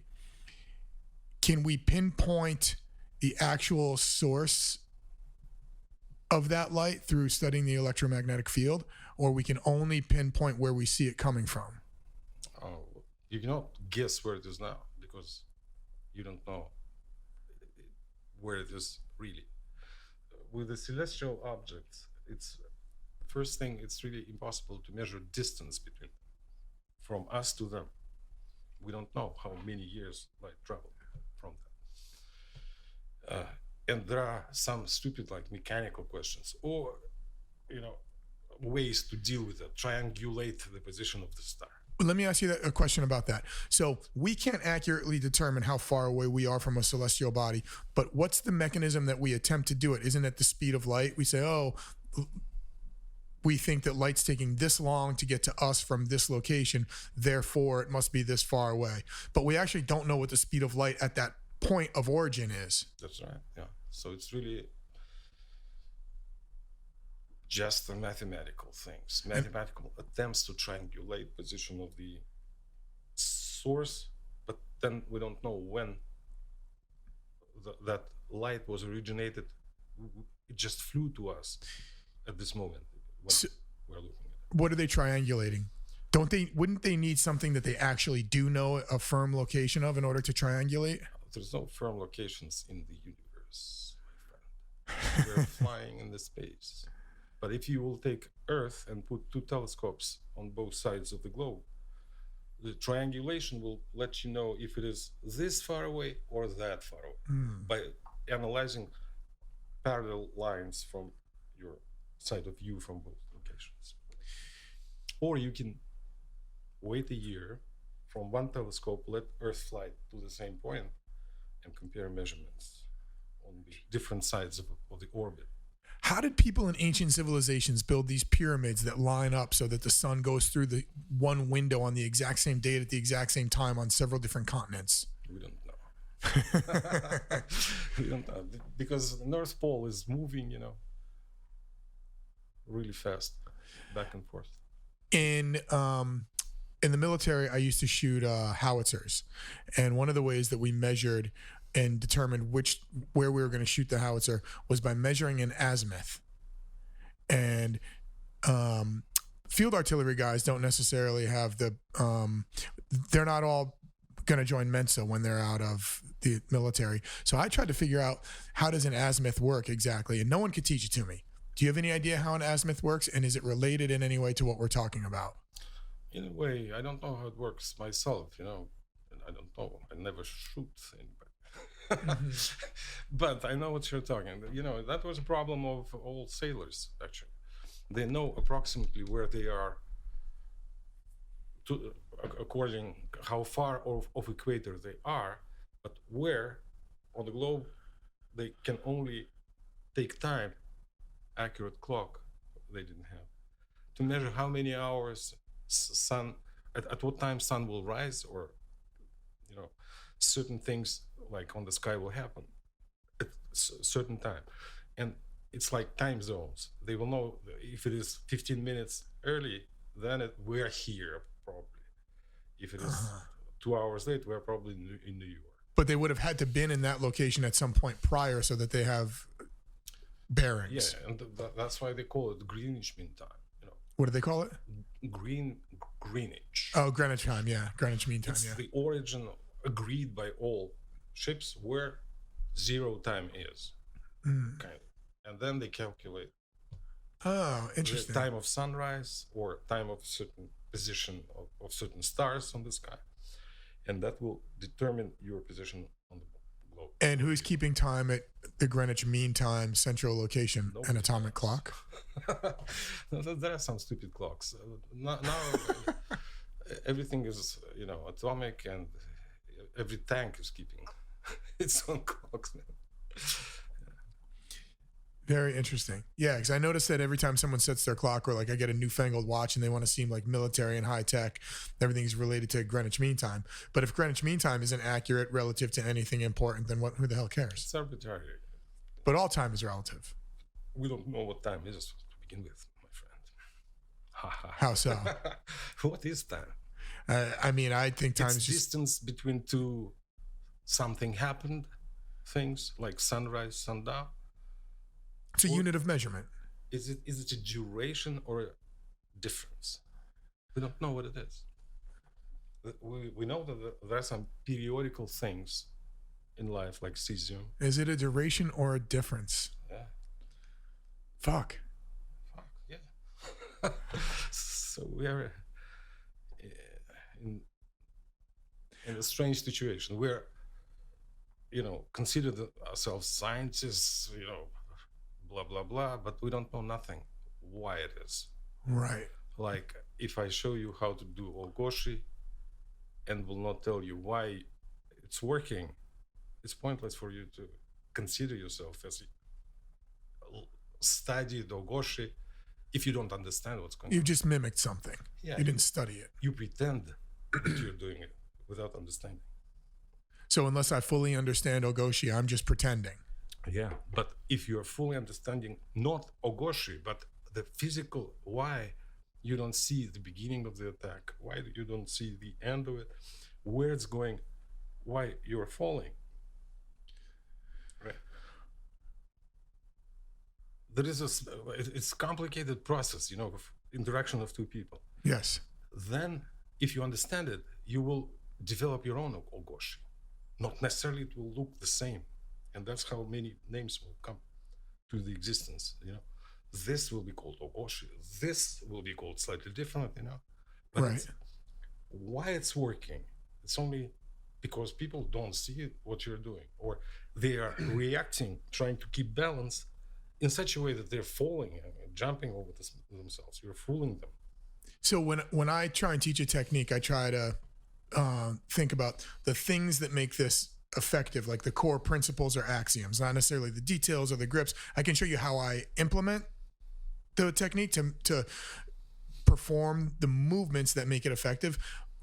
can we pinpoint the actual source of that light through studying the electromagnetic field, or we can only pinpoint where we see it coming from? Oh, you cannot guess where it is now because you don't know where it is really. With the celestial objects, it's first thing, it's really impossible to measure distance between from us to them. We don't know how many years light traveled from them. And there are some stupid, like mechanical questions or, ways to deal with it, triangulate the position of the star. Let me ask you a question about that. So we can't accurately determine how far away we are from a celestial body, but what's the mechanism that we attempt to do it? Isn't it the speed of light? We say, oh, we think that light's taking this long to get to us from this location, therefore it must be this far away. But we actually don't know what the speed of light at that point of origin is. That's right, yeah. So it's really just the mathematical things, mathematical attempts to triangulate position of the source, but then we don't know when that light was originated. It just flew to us at this moment when we're looking at it. What are they triangulating? Wouldn't they need something that they actually do know a firm location of in order to triangulate? There's no firm locations in the universe, my friend. We're flying in the space. But if you will take Earth and put two telescopes on both sides of the globe, the triangulation will let you know if it is this far away or that far away by analyzing parallel lines from your side of view from both locations. Or you can wait a year from one telescope, let Earth fly to the same point and compare measurements on the different sides of the orbit. How did people in ancient civilizations build these pyramids that line up so that the sun goes through the one window on the exact same date at the exact same time on several different continents? We don't know. We don't know. Because the North Pole is moving, really fast, back and forth. In the military, I used to shoot howitzers. And one of the ways that we measured and determined where we were going to shoot the howitzer was by measuring an azimuth. And field artillery guys don't necessarily have they're not all going to join Mensa when they're out of the military. So I tried to figure out, how does an azimuth work exactly? And no one could teach it to me. Do you have any idea how an azimuth works? And is it related in any way to what we're talking about? In a way, I don't know how it works myself, I don't know. I never shoot anybody. But I know what you're talking. That was a problem of all sailors, actually. They know approximately where they are according how far of equator they are, but where on the globe they can only take time, accurate clock they didn't have, to measure how many hours sun, at what time sun will rise, or certain things like on the sky will happen at certain time. And it's like time zones. They will know if it is 15 minutes early, then we're here probably. If it is 2 hours late, we're probably in New York. But they would have had to been in that location at some point prior so that they have bearings. Yeah, and that's why they call it Greenwich Mean Time. What do they call it? Greenwich. Oh, Greenwich time. Yeah, Greenwich Mean Time. It's yeah. the origin agreed by all ships where zero time is. Kind of. And then they calculate interesting. the time of sunrise or time of certain position of certain stars on the sky, and that will determine your position on the globe. And who's keeping time at the Greenwich Mean Time central location? An atomic clock? No, there are some stupid clocks. Now everything is atomic, and every tank is keeping its own clocks now. Very interesting. Yeah, because I noticed that every time someone sets their clock, or like I get a newfangled watch and they want to seem like military and high tech, everything's related to Greenwich Mean Time. But if Greenwich Mean Time isn't accurate relative to anything important, then who the hell cares? It's arbitrary. But all time is relative. We don't know what time is to begin with, my friend. How so? What is time? I mean, I think time it's is just distance between two something happened things, like sunrise, sundown. It's a unit of measurement. Is it a duration or a difference? We don't know what it is. We know that there are some periodical things in life, like cesium. Is it a duration or a difference? Yeah. Fuck, yeah. So we are in a strange situation. We're, consider ourselves scientists, blah blah blah, but we don't know nothing why it is. Right. Like if I show you how to do ogoshi and will not tell you why it's working, it's pointless for you to consider yourself as studied ogoshi if you don't understand what's going on. You just mimicked something. Yeah, you didn't study it. You pretend that you're doing it without understanding. So unless I fully understand ogoshi, I'm just pretending. Yeah, but if you're fully understanding not ogoshi, but the physical, why you don't see the beginning of the attack, why you don't see the end of it, where it's going, why you're falling, right? There is it's complicated process, of interaction of two people. Yes. Then, if you understand it, you will develop your own ogoshi. Not necessarily it will look the same. And that's how many names will come to the existence, This will be called ogoshi. This will be called slightly different, But right. Why it's working? It's only because people don't see what you're doing, or they are reacting, trying to keep balance in such a way that they're falling and jumping over themselves. You're fooling them. So when I try and teach a technique, I try to think about the things that make this effective, like the core principles or axioms, not necessarily the details or the grips. I can show you how I implement the technique to perform the movements that make it effective.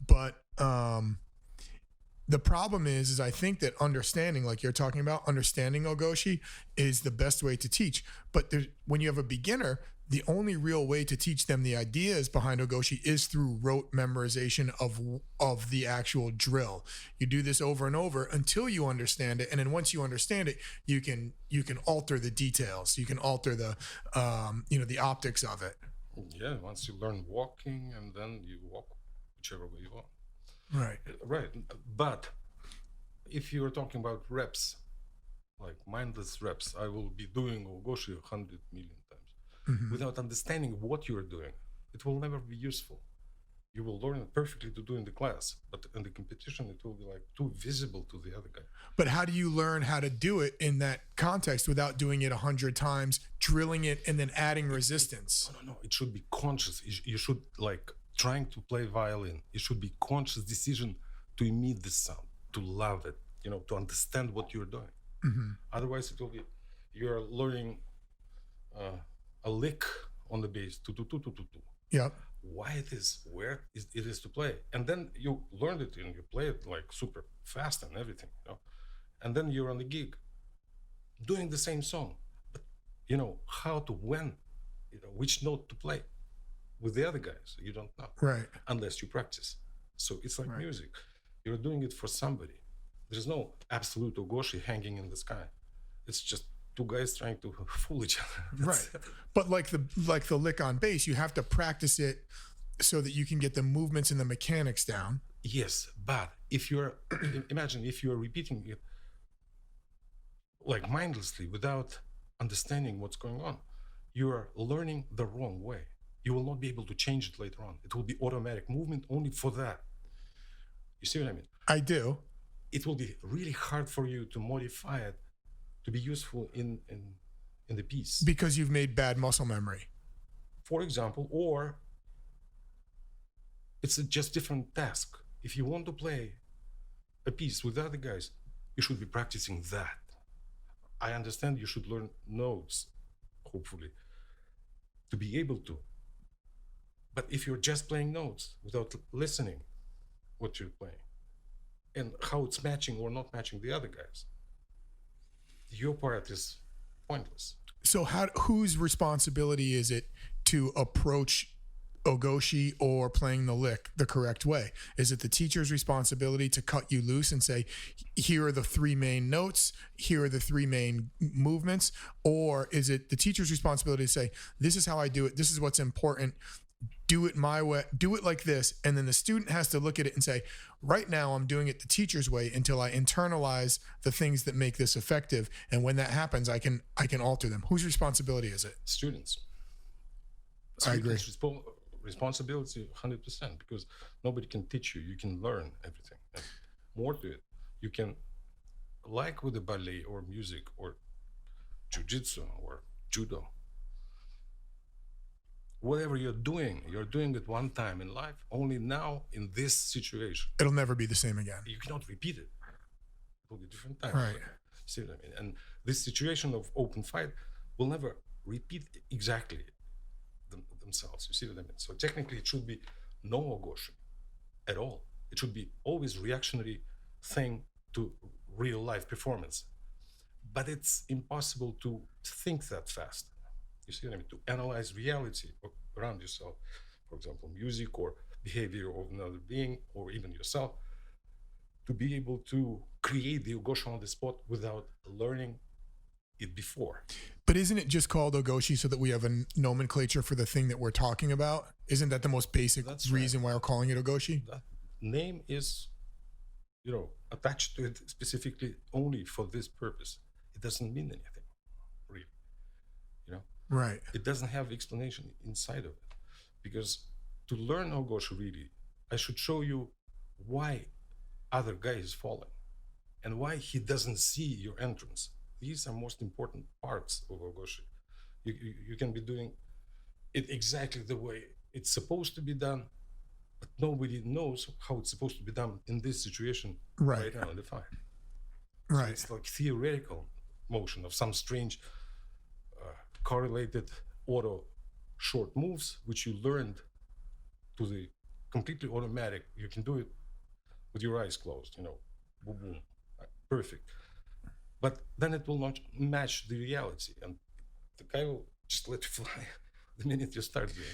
But the problem is I think that understanding, like you're talking about, understanding ogoshi is the best way to teach. But when you have a beginner, the only real way to teach them the ideas behind ogoshi is through rote memorization of the actual drill. You do this over and over until you understand it, and then once you understand it, you can alter the details. You can alter the the optics of it. Yeah, once you learn walking, and then you walk whichever way you want. Right. But if you're talking about reps, like mindless reps, I will be doing ogoshi 100 million times. Mm-hmm. Without understanding what you're doing, it will never be useful. You will learn it perfectly to do in the class, but in the competition, it will be like too visible to the other guy. But how do you learn how to do it in that context without doing it 100 times, drilling it, and then adding resistance? No. It should be conscious. You should, like trying to play violin, it should be conscious decision to emit the sound, to love it, to understand what you're doing. Mm-hmm. Otherwise, it will be you're learning a lick on the bass, Yep. why it is, where it is to play. And then you learn it and you play it like super fast and everything, you know. And then you're on the gig doing the same song, but you know how to when, you know, which note to play with the other guys. You don't know. Right. Unless you practice. So it's like Right. music. You're doing it for somebody. There's no absolute ogoshi hanging in the sky. It's just two guys trying to fool each other. Right. But like the lick on bass, you have to practice it so that you can get the movements and the mechanics down. Yes, but if you're imagine if you're repeating it like mindlessly without understanding what's going on, you're learning the wrong way. You will not be able to change it later on. It will be automatic movement only for that. You see what I mean? I do. It will be really hard for you to modify it to be useful in the piece. Because you've made bad muscle memory. For example, or it's a just different task. If you want to play a piece with other guys, you should be practicing that. I understand you should learn notes, hopefully, to be able to. But if you're just playing notes without listening what you're playing and how it's matching or not matching the other guys, your part is pointless. So whose responsibility is it to approach ogoshi or playing the lick the correct way? Is it the teacher's responsibility to cut you loose and say, here are the three main notes, here are the three main movements? Or is it the teacher's responsibility to say, this is how I do it, this is what's important, do it my way, do it like this, and then the student has to look at it and say, right now I'm doing it the teacher's way until I internalize the things that make this effective, and when that happens, I can alter them. Whose responsibility is it? Students. I agree. Responsibility 100%, because nobody can teach you. You can learn everything. And more to it, you can, like with the ballet or music or jiu-jitsu or judo, whatever you're doing it one time in life, only now in this situation. It'll never be the same again. You cannot repeat it. It will be different time. Right. See what I mean? And this situation of open fight will never repeat exactly themselves. You see what I mean? So technically it should be no ogoshi at all. It should be always reactionary thing to real life performance. But it's impossible to think that fast. You see what I mean? To analyze reality around yourself, for example, music or behavior of another being or even yourself, to be able to create the ogoshi on the spot without learning it before. But isn't it just called ogoshi so that we have a nomenclature for the thing that we're talking about? Isn't that the most basic reason why we're calling it ogoshi? That name is, you know, attached to it specifically only for this purpose. It doesn't mean anything, really. You know? Right. It doesn't have explanation inside of it. Because to learn ogoshi really, I should show you why other guy is falling and why he doesn't see your entrance. These are most important parts of ogoshi. You can be doing it exactly the way it's supposed to be done, but nobody knows how it's supposed to be done in this situation right now in the fight. Right. So it's like theoretical motion of some strange correlated auto short moves, which you learned to the completely automatic. You can do it with your eyes closed, you know, boom, boom, perfect. But then it will not match the reality, and the guy will just let you fly the minute you start doing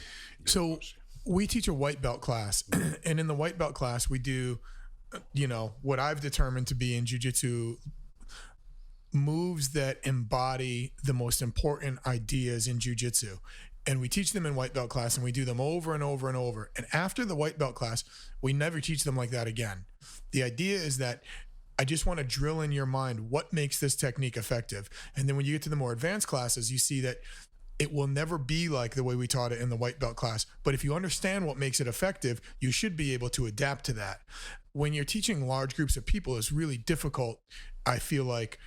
it. So we teach a white belt class, and in the white belt class, we do, you know, what I've determined to be in jiu-jitsu moves that embody the most important ideas in jiu-jitsu. And we teach them in white belt class, and we do them over and over and over. And after the white belt class, we never teach them like that again. The idea is that I just want to drill in your mind what makes this technique effective. And then when you get to the more advanced classes, you see that it will never be like the way we taught it in the white belt class. But if you understand what makes it effective, you should be able to adapt to that. When you're teaching large groups of people, it's really difficult, I feel like,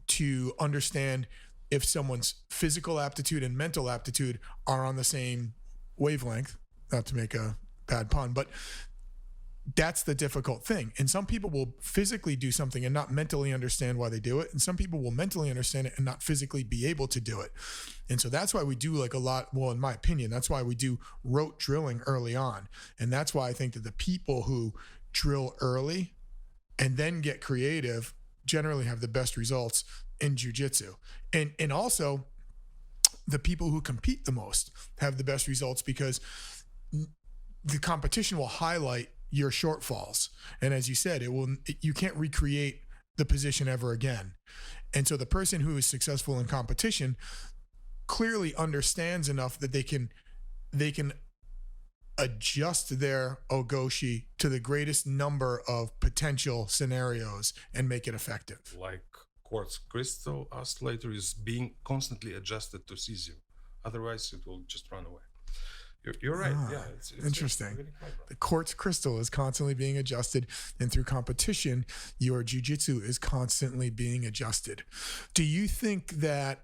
to understand if someone's physical aptitude and mental aptitude are on the same wavelength, not to make a bad pun, but that's the difficult thing. And some people will physically do something and not mentally understand why they do it. And some people will mentally understand it and not physically be able to do it. And so that's why we do like a lot, well, in my opinion, that's why we do rote drilling early on. And that's why I think that the people who drill early and then get creative generally have the best results in jiu-jitsu. And also the people who compete the most have the best results because the competition will highlight your shortfalls. And as you said, you can't recreate the position ever again. And so the person who is successful in competition clearly understands enough that they can adjust their ogoshi to the greatest number of potential scenarios and make it effective. Like quartz crystal oscillator is being constantly adjusted to cesium. Otherwise, it will just run away. You're right. Yeah, it's interesting. Really clever. The quartz crystal is constantly being adjusted, and through competition, your jiu-jitsu is constantly being adjusted. Do you think that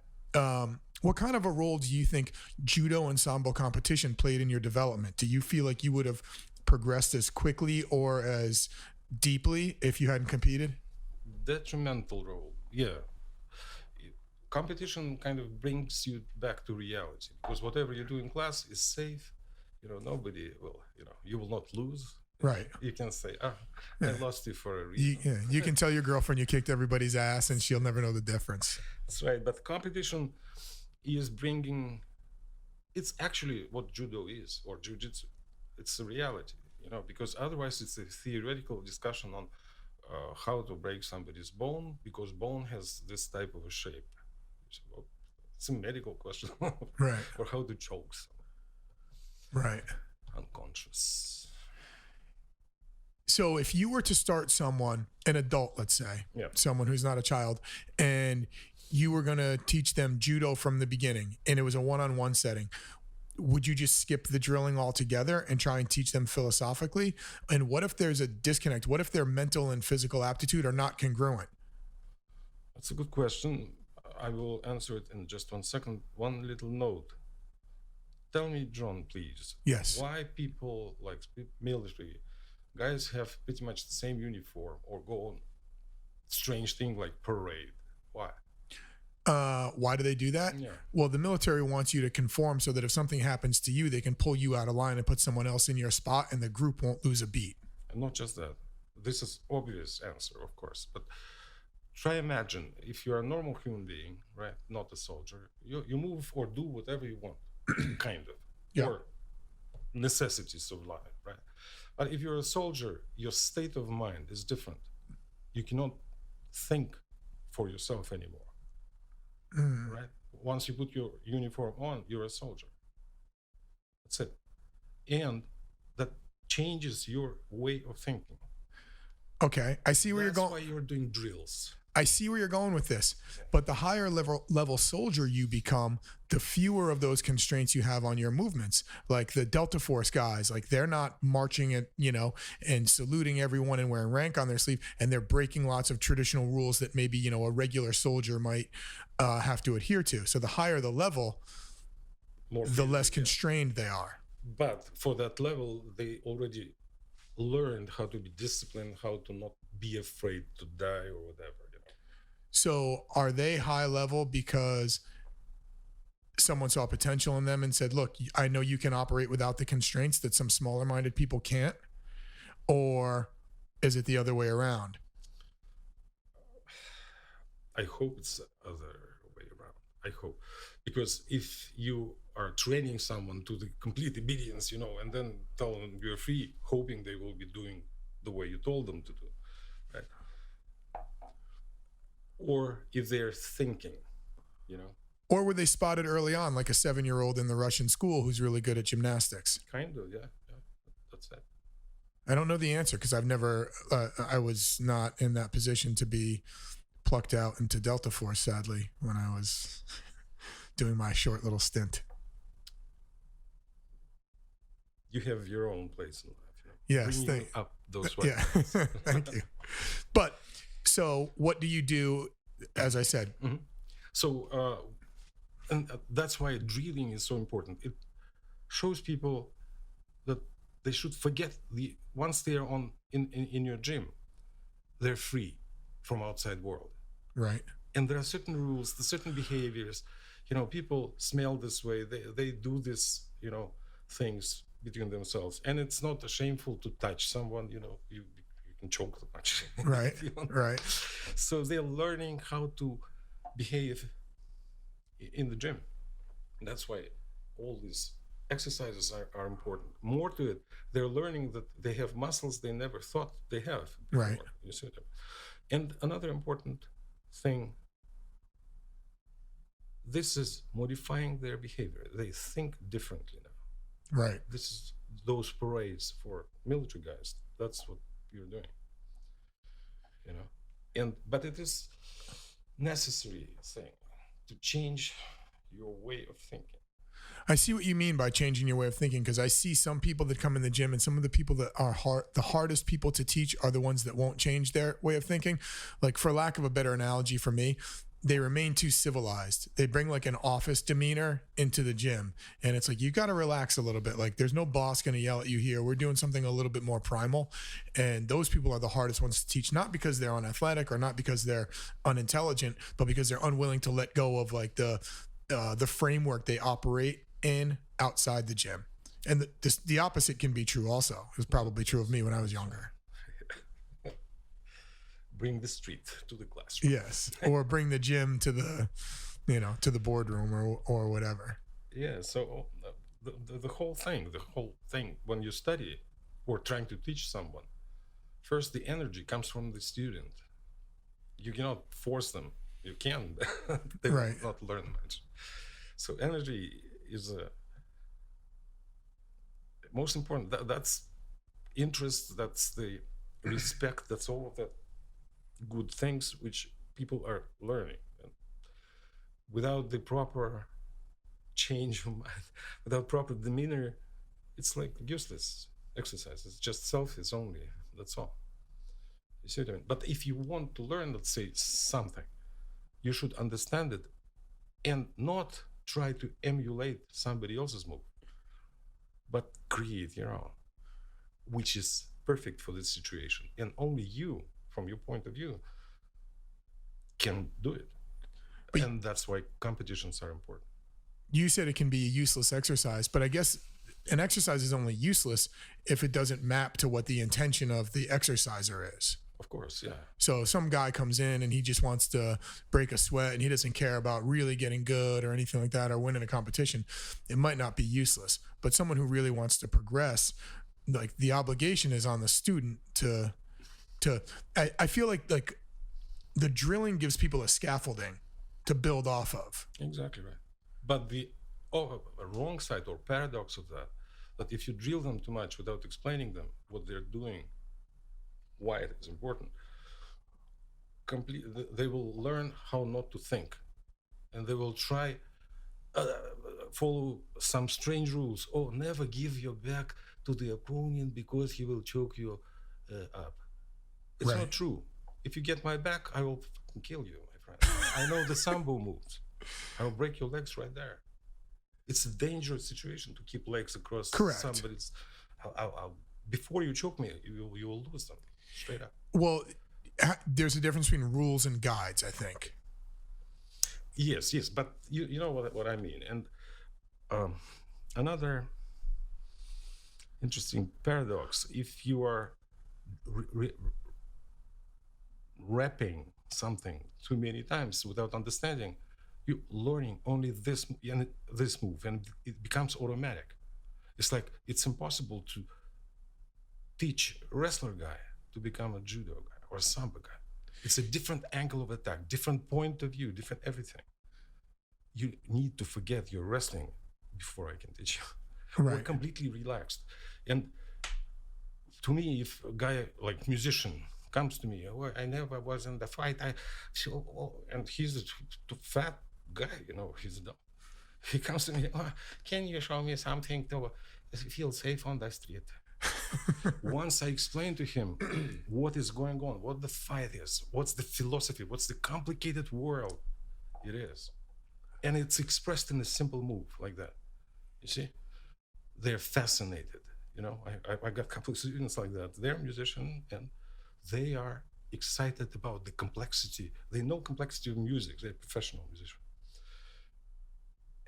what kind of a role do you think judo and sambo competition played in your development? Do you feel like you would have progressed as quickly or as deeply if you hadn't competed? Detrimental role. Yeah. Competition kind of brings you back to reality because whatever you do in class is safe. Nobody will, you will not lose. Right. You can say, I lost you for a reason. You can tell your girlfriend you kicked everybody's ass and she'll never know the difference. That's right. But competition is it's actually what judo is or jiu-jitsu. It's a reality, because otherwise it's a theoretical discussion on how to break somebody's bone because bone has this type of a shape. It's a medical question. Right. Or how to choke someone. Right. Unconscious. So if you were to start someone, an adult, let's say, someone who's not a child, and you were going to teach them judo from the beginning and it was a one-on-one setting, would you just skip the drilling altogether and try and teach them philosophically? And what if there's a disconnect? What if their mental and physical aptitude are not congruent? That's a good question. I will answer it in just 1 second. One little note. Tell me, John, please. Yes. Why people like military guys have pretty much the same uniform or go on strange thing like parade? Why? Why do they do that? Yeah. Well, the military wants you to conform so that if something happens to you, they can pull you out of line and put someone else in your spot and the group won't lose a beat. And not just that. This is obvious answer, of course, but try imagine if you're a normal human being, right? Not a soldier. You move or do whatever you want, kind of. Yeah. Or necessities of life, right? But if you're a soldier, your state of mind is different. You cannot think for yourself anymore. Right? Once you put your uniform on, you're a soldier. That's it. And that changes your way of thinking. Okay. I see where you're going. That's why you're doing drills. I see where you're going with this. But the higher level soldier you become, the fewer of those constraints you have on your movements. Like the Delta Force guys, like they're not marching at, and saluting everyone and wearing rank on their sleeve, and they're breaking lots of traditional rules that maybe, a regular soldier might have to adhere to. So the higher the level, the less constrained they are. But for that level, they already learned how to be disciplined, how to not be afraid to die or whatever. So are they high level because someone saw potential in them and said, look, I know you can operate without the constraints that some smaller minded people can't? Or is it the other way around? I hope it's the other way around. I hope. Because if you are training someone to the complete obedience, and then tell them you're free, hoping they will be doing the way you told them to do, right? Or if they're thinking, Or were they spotted early on, like a 7-year-old in the Russian school who's really good at gymnastics? Kind of, yeah. That's it. I don't know the answer because I was not in that position to be plucked out into Delta Force, sadly, when I was doing my short little stint. You have your own place in life. Yes. Bringing up those yeah. Thank you. But so what do you do, as I said? Mm-hmm. So, and that's why drilling is so important. It shows people that They should forget once they are in your gym, they're free from outside world. Right. And there are certain rules, certain behaviors. People smell this way. They do this, things between themselves, and it's not shameful to touch someone. You can choke the punch. Right. Right. So they're learning how to behave in the gym. And that's why all these exercises are important. More to it, they're learning that they have muscles they never thought they have before. Right. You see them. And another important thing, this is modifying their behavior. They think differently now. Right. This is those parades for military guys. That's what you're doing. But it is necessary thing to change your way of thinking. I see what you mean by changing your way of thinking, because I see some people that come in the gym, and some of the people that are the hardest people to teach are the ones that won't change their way of thinking. Like, for lack of a better analogy for me, they remain too civilized. They bring like an office demeanor into the gym, and it's like, you got to relax a little bit. Like, there's no boss going to yell at you here. We're doing something a little bit more primal. And those people are the hardest ones to teach, not because they're unathletic or not because they're unintelligent, but because they're unwilling to let go of like the framework they operate in outside the gym. And the opposite can be true also. It was probably true of me when I was younger. Bring the street to the classroom. Yes. Or bring the gym to the boardroom or whatever. Yeah. So the whole thing, when you study or trying to teach someone, first the energy comes from the student. You cannot force them. You can. They will not learn much. So energy is most important. That's interest. That's the respect. That's all of that good things which people are learning. And without the proper change of mind, without proper demeanor, it's like useless exercise. It's just selfies only. That's all. You see what I mean? But if you want to learn, let's say, something, you should understand it and not try to emulate somebody else's move, but create your own, which is perfect for this situation. And only you, from your point of view, can do it. And that's why competitions are important. You said it can be a useless exercise, but I guess an exercise is only useless if it doesn't map to what the intention of the exerciser is. Of course, yeah. So some guy comes in and he just wants to break a sweat and he doesn't care about really getting good or anything like that or winning a competition. It might not be useless, but someone who really wants to progress, like, the obligation is on the student to I feel like the drilling gives people a scaffolding to build off of. Exactly right. But the wrong side or paradox of that if you drill them too much without explaining them what they're doing, why it is important, they will learn how not to think, and they will try follow some strange rules. Oh, never give your back to the opponent because he will choke you up. It's not true. If you get my back, I will fucking kill you, my friend. I know the sambo moves. I will break your legs right there. It's a dangerous situation to keep legs across somebody's. Before you choke me, you will lose them straight up. Well, there's a difference between rules and guides, I think. Yes, but you know what I mean. And another interesting paradox: if you are repping something too many times without understanding, you're learning only this move, and it becomes automatic. It's like it's impossible to teach a wrestler guy to become a judo guy or a sambo guy. It's a different angle of attack, different point of view, different everything. You need to forget your wrestling before I can teach you. We're completely relaxed. And to me, if a guy like musician comes to me, oh, I never was in the fight, and he's a fat guy, he's dumb. He comes to me, oh, can you show me something to feel safe on the street? Once I explain to him what is going on, what the fight is, what's the philosophy, what's the complicated world it is, and it's expressed in a simple move like that, you see, they're fascinated. You know, I got a couple of students like that. They're musicians and they are excited about the complexity. They know complexity of music. They're professional musicians.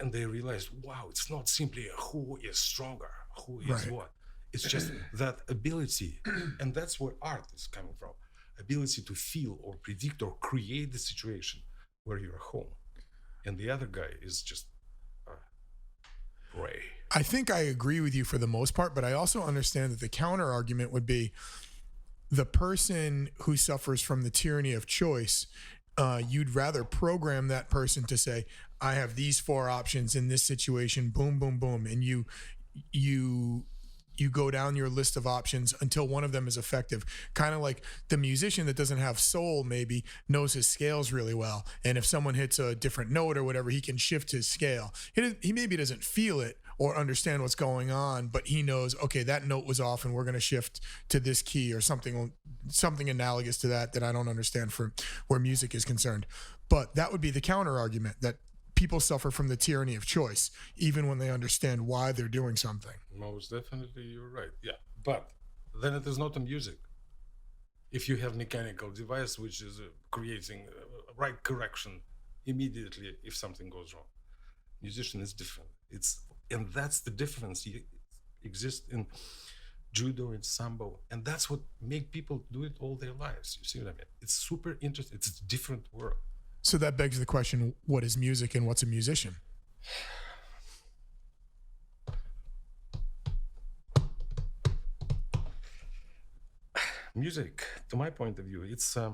And they realize, wow, it's not simply who is stronger, who is Right. what. It's just that ability. And that's where art is coming from. Ability to feel or predict or create the situation where you're home. And the other guy is just prey. I think I agree with you for the most part, but I also understand that the counter argument would be the person who suffers from the tyranny of choice. You'd rather program that person to say, I have these 4 options in this situation, boom, boom, boom. And you go down your list of options until one of them is effective. Kind of like the musician that doesn't have soul maybe knows his scales really well. And if someone hits a different note or whatever, he can shift his scale. He maybe doesn't feel it or understand what's going on, but he knows, okay, that note was off and we're going to shift to this key or something analogous to that I don't understand for where music is concerned. But that would be the counter argument, that people suffer from the tyranny of choice, even when they understand why they're doing something. Most definitely, you're right. Yeah, but then it is not a music. If you have mechanical device which is creating right correction immediately if something goes wrong, musician is different. And that's the difference. It exists in judo and sambo, and that's what make people do it all their lives. You see what I mean? It's super interesting. It's a different world. So that begs the question, what is music and what's a musician? Music, to my point of view, it's a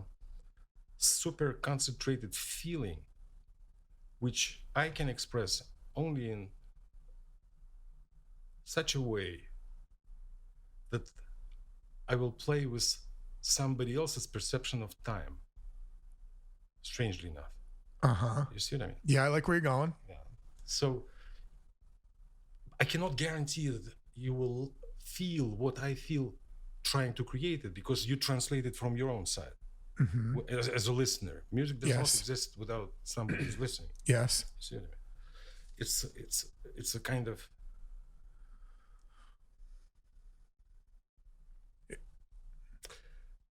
super concentrated feeling which I can express only in such a way that I will play with somebody else's perception of time. Strangely enough. Uh-huh. You see what I mean? Yeah, I like where you're going. Yeah. So I cannot guarantee that you will feel what I feel trying to create it, because you translate it from your own side. Mm-hmm. As a listener. Music does not Yes. exist without somebody who's listening. Yes. You see what I mean? It's a kind of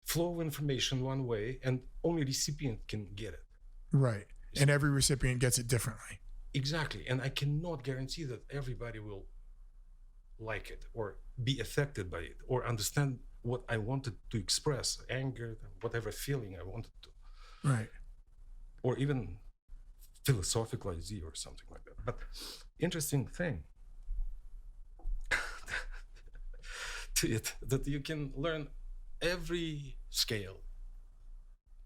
flow of information one way, and only recipient can get it. Right. And every recipient gets it differently. Exactly. And I cannot guarantee that everybody will like it or be affected by it or understand what I wanted to express, anger, whatever feeling I wanted to. Right. Or even philosophical idea or something like that. But interesting thing to it, that you can learn every scale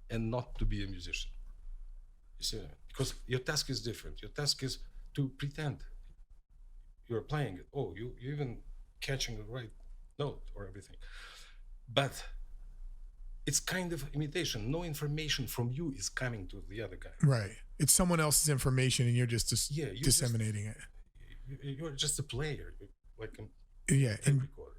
and not to be a musician. You see, because your task is different. Your task is to pretend you're playing it. Oh, you even catching the right note or everything. But it's kind of imitation. No information from you is coming to the other guy. Right. It's someone else's information and you're just you're disseminating it. You're just a player, like yeah.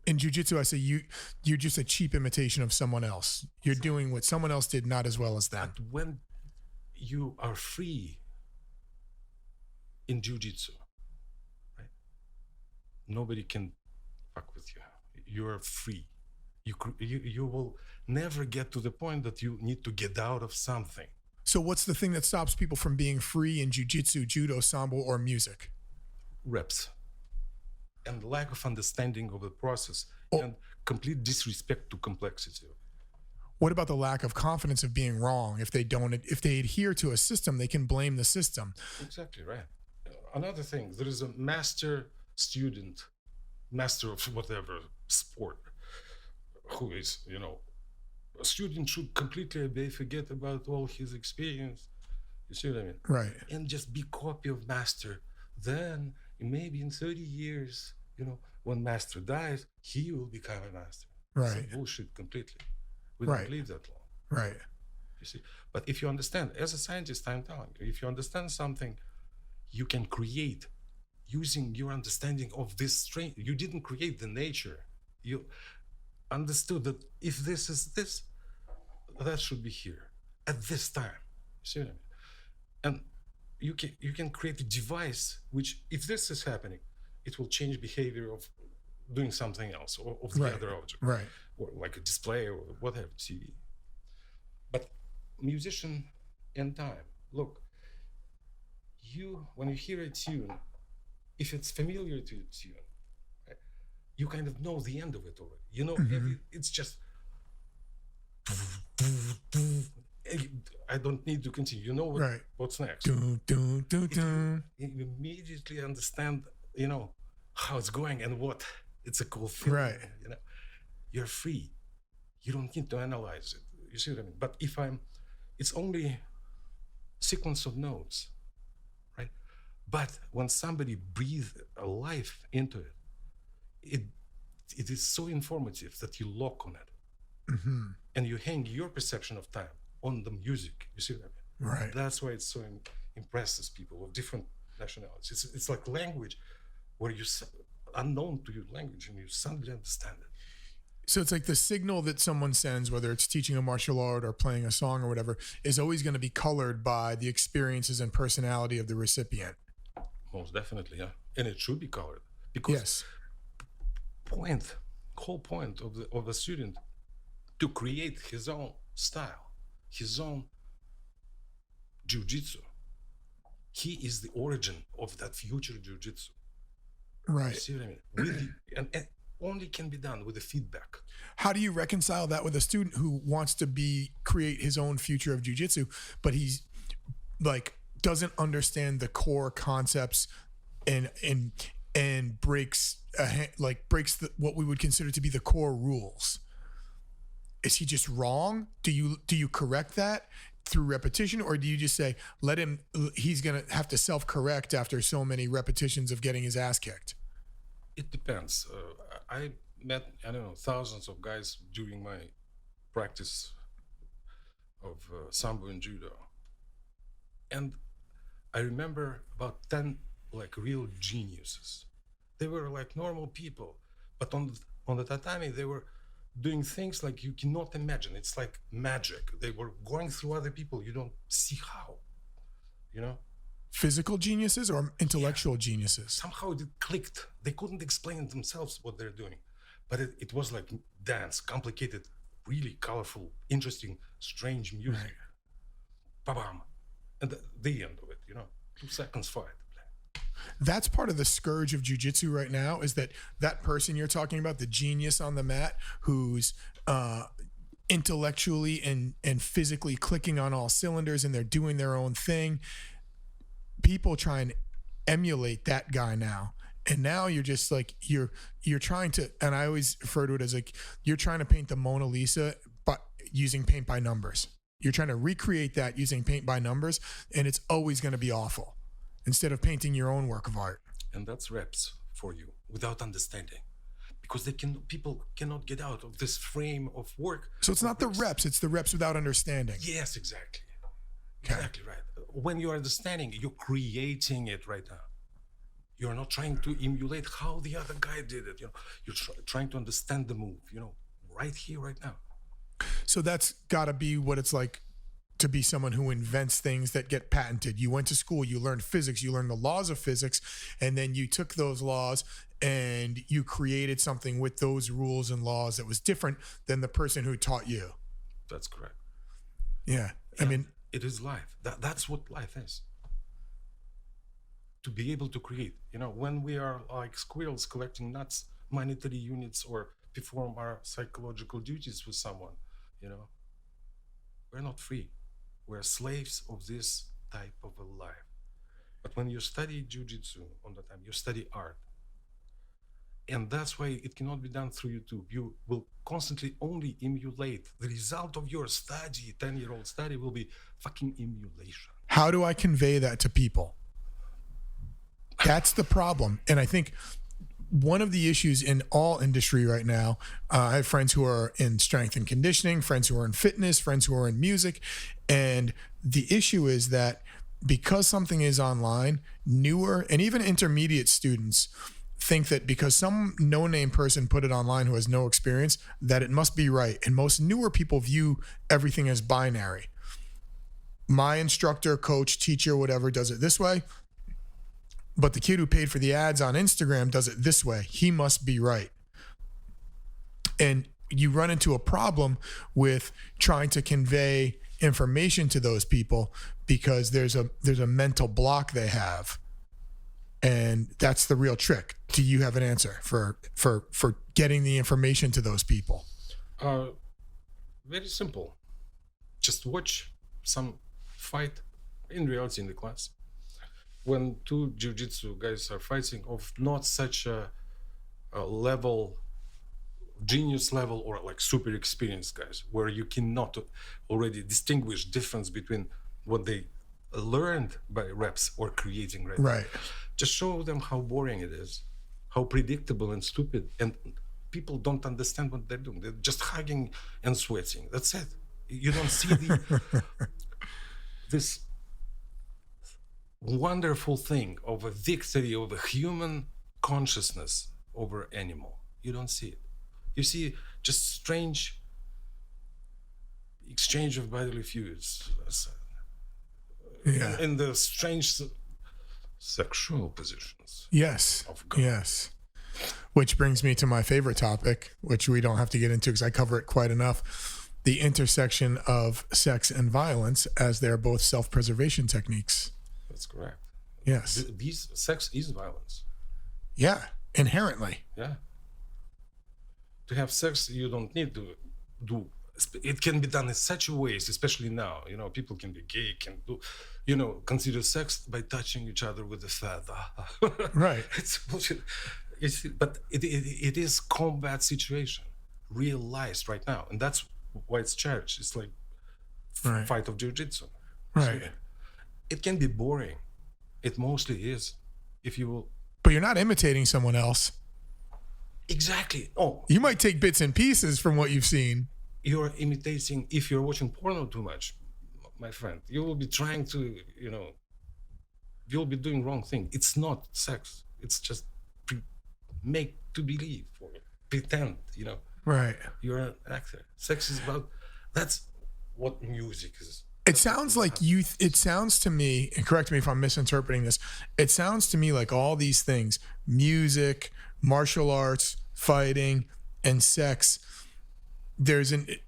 In jiu-jitsu, I say you're just a cheap imitation of someone else. You're doing what someone else did not as well as them. But when you are free in jiu-jitsu, right? Nobody can fuck with you. You are free. You will never get to the point that you need to get out of something. So what's the thing that stops people from being free in jiu-jitsu, judo, sambo, or music? Reps. And lack of understanding of the process and complete disrespect to complexity. What about the lack of confidence of being wrong? If they adhere to a system, they can blame the system. Exactly right. Another thing, there is a master of whatever sport, who is, a student should completely obey, forget about all his experience. You see what I mean? Right. And just be copy of master. Then maybe in 30 years, when master dies, he will become a master. Right. It's bullshit completely. We don't live that long. Right. You see, but if you understand, as a scientist, I'm telling you, if you understand something, you can create using your understanding of this strain. You didn't create the nature. You understood that if this is this, that should be here at this time. You see what I mean? And you can create a device which, if this is happening, it will change behavior of doing something else or of the Right. other object, Right. or like a display or whatever, TV. But musician and time, look, when you hear a tune, if it's familiar to a tune, right, you kind of know the end of it already. You know, it's just, I don't need to continue. You know Right. what's next. Dun, dun, dun, dun. You immediately understand, you know, how it's going and what it's a cool feeling. Right. You know, you're free. You don't need to analyze it. You see what I mean? But it's only sequence of notes, right? But when somebody breathes a life into it, it is so informative that you lock on it, and you hang your perception of time on the music. You see what I mean? Right. That's why it so impresses people of different nationalities. It's like language where you unknown to your language and you suddenly understand it. So it's like the signal that someone sends, whether it's teaching a martial art or playing a song or whatever, is always going to be colored by the experiences and personality of the recipient. Most definitely, yeah. And it should be colored because Yes. whole point of a student to create his own style, his own jiu-jitsu. He is the origin of that future jiu-jitsu. Right. You see what I mean? And only can be done with the feedback. How do you reconcile that with a student who wants to create his own future of jiu-jitsu, but he's like doesn't understand the core concepts and breaks what we would consider to be the core rules? Is he just wrong? Do you correct that through repetition, or do you just say he's gonna have to self-correct after so many repetitions of getting his ass kicked? It depends. I met, thousands of guys during my practice of sambo and judo. And I remember about 10 like real geniuses. They were like normal people, but on the tatami, they were doing things like you cannot imagine. It's like magic. They were going through other people. You don't see how, you know? Physical geniuses or intellectual geniuses? Somehow it clicked. They couldn't explain themselves what they're doing, but it was like dance, complicated, really colorful, interesting, strange music. Right. Ba-bam. And the end of it, 2 seconds fight. That's part of the scourge of jiu-jitsu right now, is that person you're talking about, the genius on the mat who's intellectually and physically clicking on all cylinders and they're doing their own thing. People try and emulate that guy now. And now you're just like, you're trying to, and I always refer to it as like, you're trying to paint the Mona Lisa, but using paint by numbers. You're trying to recreate that using paint by numbers, and it's always going to be awful instead of painting your own work of art. And that's reps for you without understanding, because people cannot get out of this frame of work. So it's not the reps, it's the reps without understanding. Yes, exactly. Okay. Exactly right. When you're understanding, you're creating it right now. You're not trying to emulate how the other guy did it. You're trying to understand the move, right here, right now. So that's got to be what it's like to be someone who invents things that get patented. You went to school, you learned physics, you learned the laws of physics, and then you took those laws and you created something with those rules and laws that was different than the person who taught you. That's correct. Yeah. And I mean, it is life. That's what life is. To be able to create, when we are like squirrels collecting nuts, monetary units, or perform our psychological duties with someone, we're not free. We're slaves of this type of a life. But when you study jiu-jitsu on the time, you study art. And that's why it cannot be done through YouTube. You will constantly only emulate. The result of your study, 10-year-old study, will be fucking emulation. how do I convey that to people? That's the problem. And I think one of the issues in all industry right now, I have friends who are in strength and conditioning, friends who are in fitness, friends who are in music. And the issue is that because something is online, newer and even intermediate students think that because some no-name person put it online who has no experience, that it must be right. And most newer people view everything as binary. My instructor, coach, teacher, whatever, does it this way. But the kid who paid for the ads on Instagram does it this way. He must be right. And you run into a problem with trying to convey information to those people because there's a mental block they have. And that's the real trick. Do you have an answer for getting the information to those people? Very simple. Just watch some fight in reality in the class. When two jiu-jitsu guys are fighting of not such a level, genius level, or like super experienced guys, where you cannot already distinguish difference between what they learned by reps or creating Right. Just show them how boring it is, how predictable and stupid, and people don't understand what they're doing. They're just hugging and sweating. That's it. You don't see this wonderful thing of a victory of a human consciousness over animal. You don't see it. You see just strange exchange of bodily fluids in the strange sexual positions. Yes. Yes. Which brings me to my favorite topic, which we don't have to get into because I cover it quite enough. The intersection of sex and violence, as they're both self-preservation techniques. That's correct. Yes. These sex is violence. Yeah. Inherently. Yeah. To have sex, you don't need to do. It can be done in such ways, especially now. You know, people can be gay, can do, you know, consider sex by touching each other with a feather. Right. It's bullshit. But it is combat situation, realized right now, and that's why it's charged. It's like fight of jiu-jitsu. Right. So it can be boring. It mostly is, if you will. But you're not imitating someone else. Exactly. Oh, you might take bits and pieces from what you've seen. You're imitating. If you're watching porno too much, my friend, you will be trying to, you know, you'll be doing wrong thing. It's not sex. It's just make to believe or pretend, you know. Right. You're an actor. Sex is about, that's what music is. It sounds like it sounds to me, and correct me if I'm misinterpreting this, it sounds to me like all these things, music, martial arts, fighting, and sex,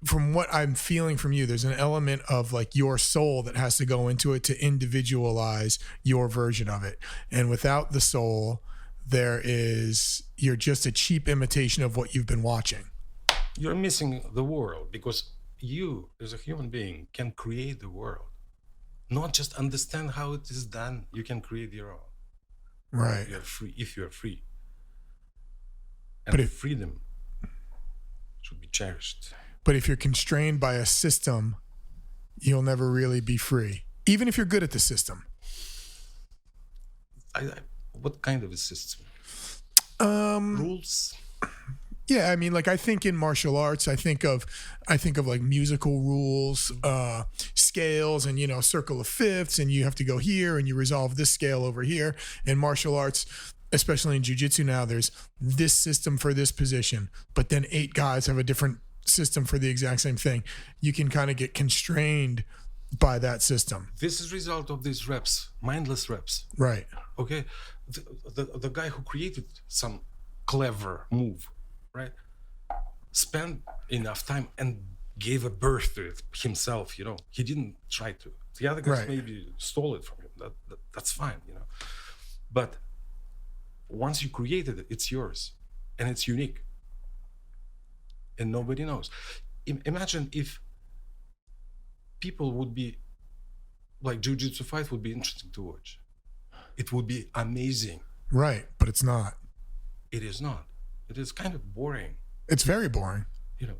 from what I'm feeling from you, there's an element of like your soul that has to go into it to individualize your version of it. And without the soul, you're just a cheap imitation of what you've been watching. You're missing the world because you as a human being can create the world, not just understand how it is done. You can create your own. Right. You're free if you're free. And freedom should be cherished. But if you're constrained by a system, you'll never really be free, even if you're good at the system. What kind of a system? Rules? Yeah, I mean, like I think in martial arts, I think of like musical rules, scales, and, you know, circle of fifths, and you have to go here and you resolve this scale over here. In martial arts, especially in jiu-jitsu now, there's this system for this position, but then 8 guys have a different system for the exact same thing. You can kind of get constrained by that system. This is a result of these reps, mindless reps. Right. Okay. The guy who created some clever move, right, spent enough time and gave a birth to it himself, you know. He didn't try to. The other guys maybe stole it from him. That's fine, you know. But once you created it, it's yours and it's unique. And nobody knows. Imagine if people would be like jiu-jitsu fight would be interesting to watch. It would be amazing. Right, but it's not. It is not. It is kind of boring. It's very boring. You know,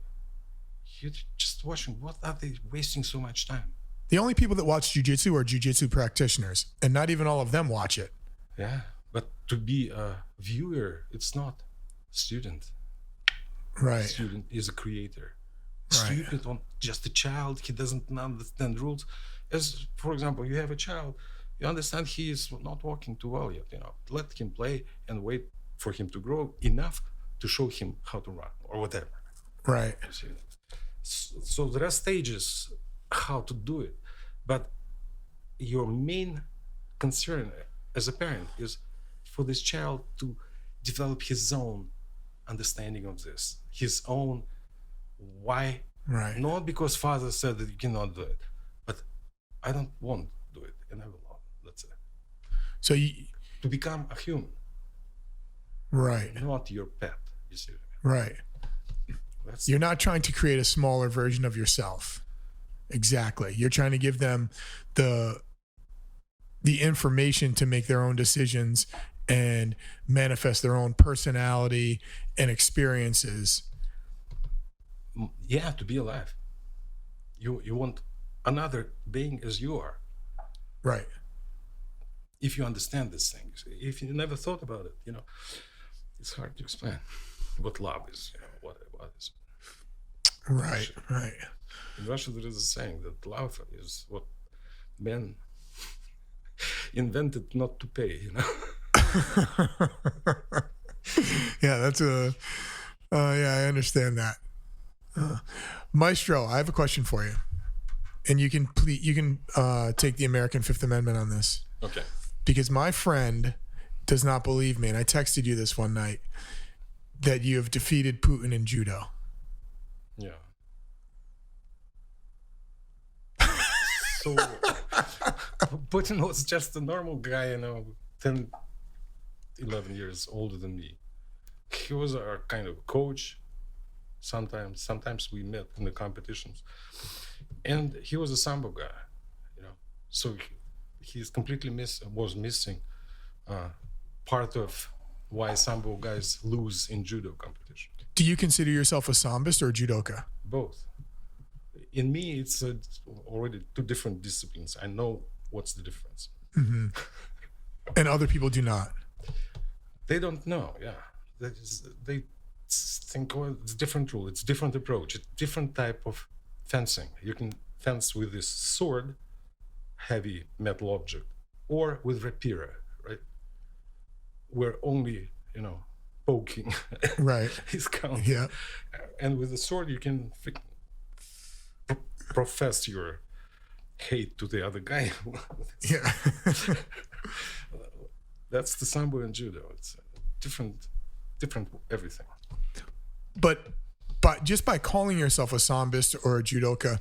you're just watching. What are they wasting so much time? The only people that watch jiu-jitsu are jiu-jitsu practitioners, and not even all of them watch it. Yeah, but to be a viewer, it's not student. Right. Student is a creator. Right. Student on just a child. He doesn't understand rules. As for example, you have a child. You understand he is not walking too well yet. You know, let him play and wait for him to grow enough to show him how to run or whatever. Right. So there are stages how to do it, but your main concern as a parent is for this child to develop his own understanding of this, his own why. Right. Not because father said that you cannot do it, but I don't want to do it, and I will not. That's it. So To become a human, right. not your pet. You see what I Right. mean? You're not trying to create a smaller version of yourself. Exactly. You're trying to give them the information to make their own decisions and manifest their own personality and experiences. Yeah, to be alive. You want another being as you are. Right. If you understand this thing, if you never thought about it, it's hard to explain what love is. What is. Right. Right. In Russia, there is a saying that love is what men invented not to pay. Yeah, that's yeah, I understand that. Maestro, I have a question for you, and you can take the American Fifth Amendment on this. Okay. Because my friend does not believe me, and I texted you this one night, that you have defeated Putin in judo. Yeah. So Putin was just a normal guy, 10, 11 years older than me. He was our kind of coach. Sometimes we met in the competitions, and he was a sambo guy, So he's completely was missing part of why sambo guys lose in judo competition. Do you consider yourself a sambist or a judoka? Both. In me, it's already two different disciplines. I know what's the difference. Mm-hmm. And other people do not. They don't know. Yeah, they think, well, it's a different rule. It's a different approach. It's a different type of fencing. You can fence with this sword, heavy metal object, or with rapier, right? Where only poking right is counted. Yeah. And with the sword, you can profess your hate to the other guy. Yeah. That's the sambo and judo. It's different everything. But just by calling yourself a sambist or a judoka,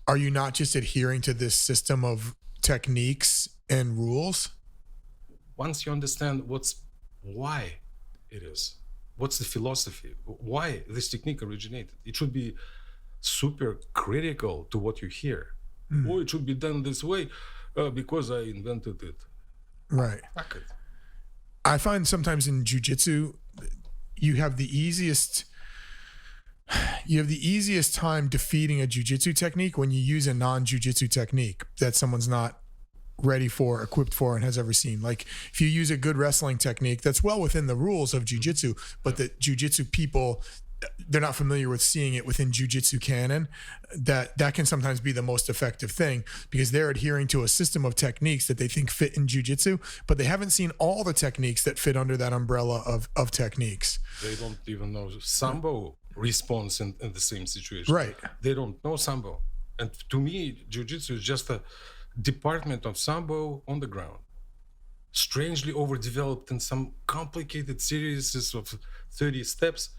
are you not just adhering to this system of techniques and rules? Once you understand why it is, what's the philosophy, why this technique originated, it should be super critical to what you hear. Or it should be done this way because I invented it. Right. Fuck it. I find sometimes in jiu-jitsu, you have the easiest time defeating a jiu-jitsu technique when you use a non-jiu-jitsu technique that someone's not ready for, equipped for, and has ever seen. Like if you use a good wrestling technique that's well within the rules of jiu-jitsu, but the jiu-jitsu people, they're not familiar with seeing it within jiu-jitsu canon, that can sometimes be the most effective thing because they're adhering to a system of techniques that they think fit in jiu-jitsu, but they haven't seen all the techniques that fit under that umbrella of techniques. They don't even know sambo response in the same situation. Right. They don't know sambo. And to me, jiu-jitsu is just a department of sambo on the ground, strangely overdeveloped in some complicated series of 30 steps.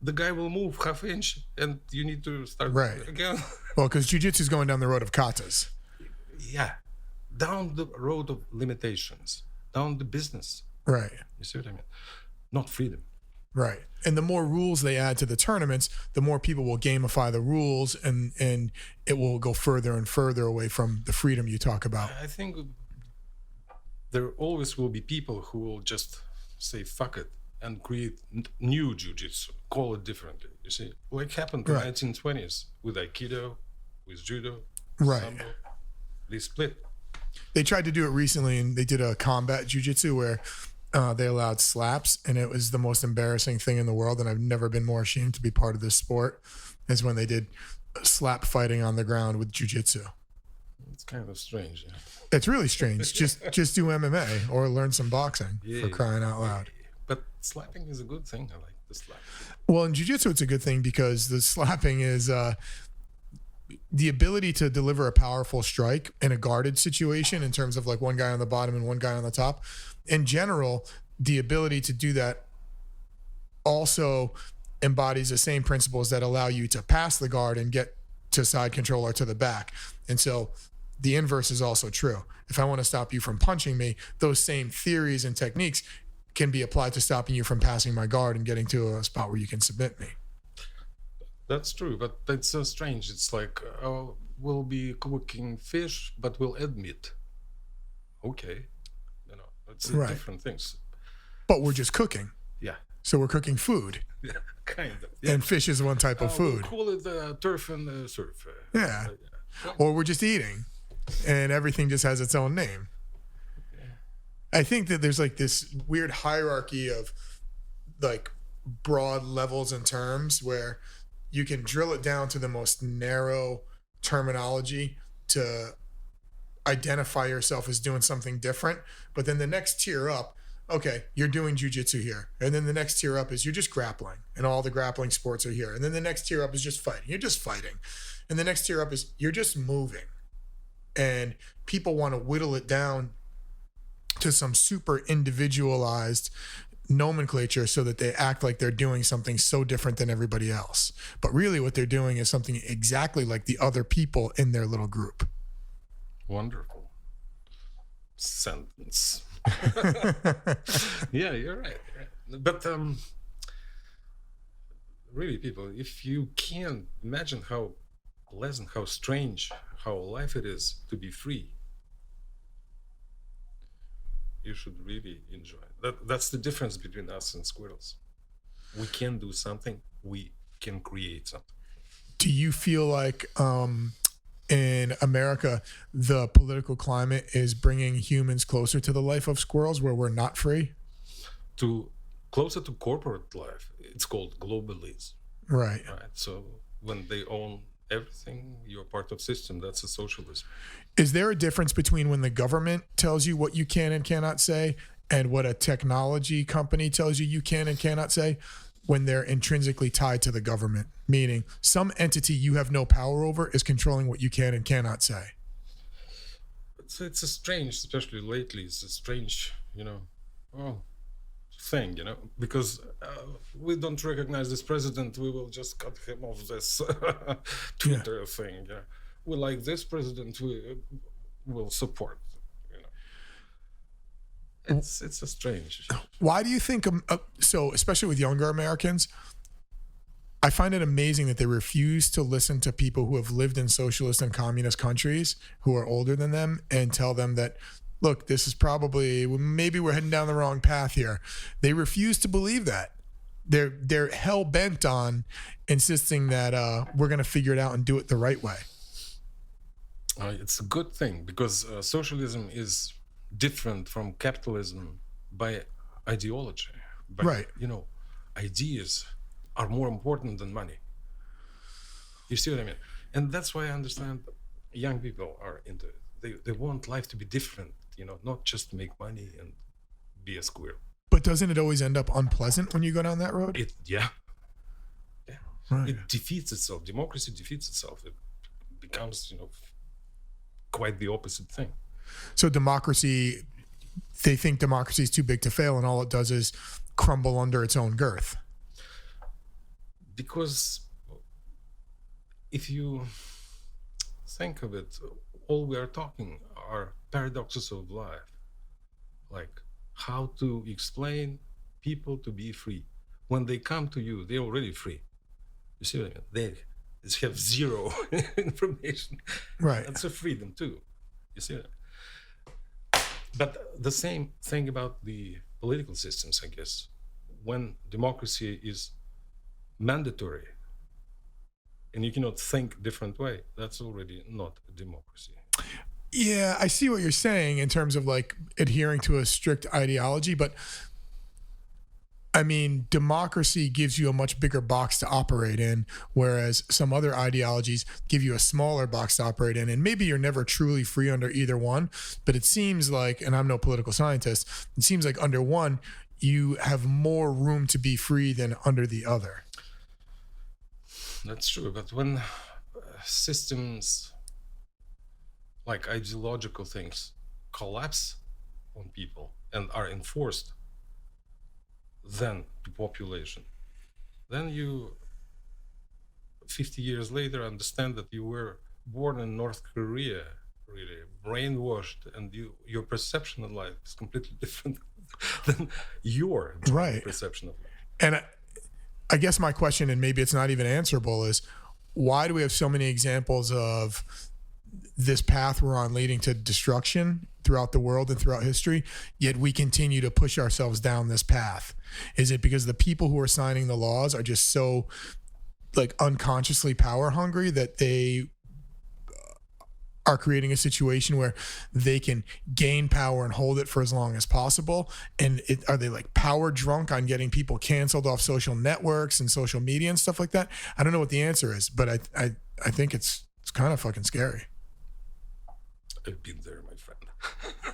The guy will move half inch and you need to start again. Well, because jiu-jitsu is going down the road of katas. Yeah, down the road of limitations, down the business. Right. You see what I mean? Not freedom. Right. And the more rules they add to the tournaments, the more people will gamify the rules and it will go further and further away from the freedom you talk about. I think there always will be people who will just say, fuck it, and create new jiu-jitsu, call it differently. You see, like happened in the 1920s with Aikido, with Judo, Sambo. They split. They tried to do it recently, and they did a combat jiu-jitsu where they allowed slaps, and it was the most embarrassing thing in the world, and I've never been more ashamed to be part of this sport, is when they did slap fighting on the ground with jiu-jitsu. It's kind of strange. Yeah. It's really strange. just do MMA or learn some boxing, for crying out loud. But slapping is a good thing. I like the slap. Well, in jiu-jitsu, it's a good thing because the slapping is the ability to deliver a powerful strike in a guarded situation in terms of like one guy on the bottom and one guy on the top. In general, the ability to do that also embodies the same principles that allow you to pass the guard and get to side control or to the back. And so the inverse is also true. If I want to stop you from punching me, those same theories and techniques can be applied to stopping you from passing my guard and getting to a spot where you can submit me. That's true, but that's so strange. It's like, we'll be cooking fish, but we'll add meat. Okay. It's Right. different things. But we're just cooking. Yeah. So we're cooking food. Yeah, kind of. Yeah. And fish is one type of food. We'll call it turf and surf. Yeah. Or we're just eating and everything just has its own name. I think that there's like this weird hierarchy of like broad levels and terms where you can drill it down to the most narrow terminology to identify yourself as doing something different. But then the next tier up, okay, you're doing jujitsu here. And then the next tier up is you're just grappling and all the grappling sports are here. And then the next tier up is just fighting. You're just fighting. And the next tier up is you're just moving. And people want to whittle it down to some super individualized nomenclature so that they act like they're doing something so different than everybody else. But really what they're doing is something exactly like the other people in their little group. Wonderful sentence. Yeah, you're right. But really, people, if you can imagine how pleasant, how strange, how life it is to be free, you should really enjoy it. That's the difference between us and squirrels. We can do something. We can create something. Do you feel like in America, the political climate is bringing humans closer to the life of squirrels where we're not free? Closer to corporate life. It's called globalism. Right. So when they own everything, you're part of system. That's a socialism. Is there a difference between when the government tells you what you can and cannot say and what a technology company tells you can and cannot say when they're intrinsically tied to the government? Meaning some entity you have no power over is controlling what you can and cannot say. It's a strange, especially lately, it's a strange, thing, because we don't recognize this president, we will just cut him off this Twitter thing. Yeah. We like this president, we will support. It's a strange. Why do you think so? Especially with younger Americans, I find it amazing that they refuse to listen to people who have lived in socialist and communist countries who are older than them and tell them that, look, this is probably, maybe we're heading down the wrong path here. They refuse to believe that. They're hell bent on insisting that we're going to figure it out and do it the right way. It's a good thing because socialism is different from capitalism by ideology. But, right. Ideas are more important than money. You see what I mean? And that's why I understand young people are into it. They want life to be different, not just make money and be a squirrel. But doesn't it always end up unpleasant when you go down that road? Yeah. Right. It defeats itself. Democracy defeats itself. It becomes, quite the opposite thing. So democracy, they think democracy is too big to fail, and all it does is crumble under its own girth. Because if you think of it, all we are talking are paradoxes of life. Like how to explain people to be free. When they come to you, they're already free. You see what I mean? They have zero information. Right. That's a freedom too. You see that? But the same thing about the political systems, I guess. When democracy is mandatory and you cannot think different way, that's already not a democracy. Yeah, I see what you're saying in terms of like adhering to a strict ideology, but I mean, democracy gives you a much bigger box to operate in, whereas some other ideologies give you a smaller box to operate in. And maybe you're never truly free under either one, but it seems like, and I'm no political scientist, it seems like under one, you have more room to be free than under the other. That's true, but when systems like ideological things collapse on people and are enforced, then the population then you 50 years later understand that you were born in North Korea, really brainwashed, and your perception of life is completely different than your Right. perception of life. And I guess my question, and maybe it's not even answerable, is why do we have so many examples of this path we're on leading to destruction throughout the world and throughout history, yet we continue to push ourselves down this path? Is it because the people who are signing the laws are just so like unconsciously power hungry that they are creating a situation where they can gain power and hold it for as long as possible? And are they like power drunk on getting people canceled off social networks and social media and stuff like that? I don't know what the answer is, but I think it's kind of fucking scary. I've been there, my friend.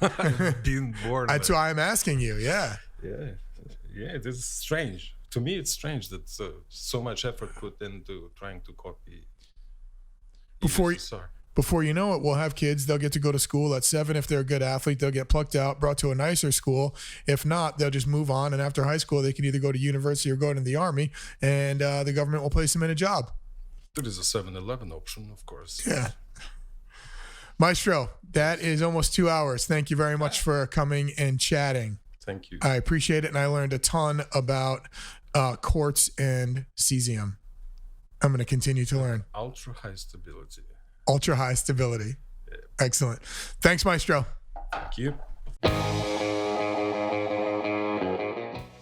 I've been born. That's why I'm asking you. Yeah. It is strange. To me, it's strange that so much effort put into trying to copy USSR. Before you know it, we'll have kids. They'll get to go to school at 7. If they're a good athlete, they'll get plucked out, brought to a nicer school. If not, they'll just move on. And after high school, they can either go to university or go into the army, and the government will place them in a job. There is a 7-Eleven option, of course. Yeah. Maestro, that is almost 2 hours. Thank you very much for coming and chatting. Thank you. I appreciate it, and I learned a ton about quartz and cesium. I'm going to continue to learn. Ultra high stability. Ultra high stability. Yeah. Excellent. Thanks, Maestro. Thank you.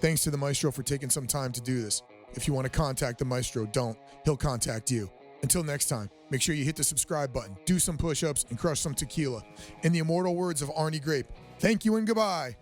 Thanks to the Maestro for taking some time to do this. If you want to contact the Maestro, don't. He'll contact you. Until next time, make sure you hit the subscribe button, do some push-ups, and crush some tequila. In the immortal words of Arnie Grape, thank you and goodbye.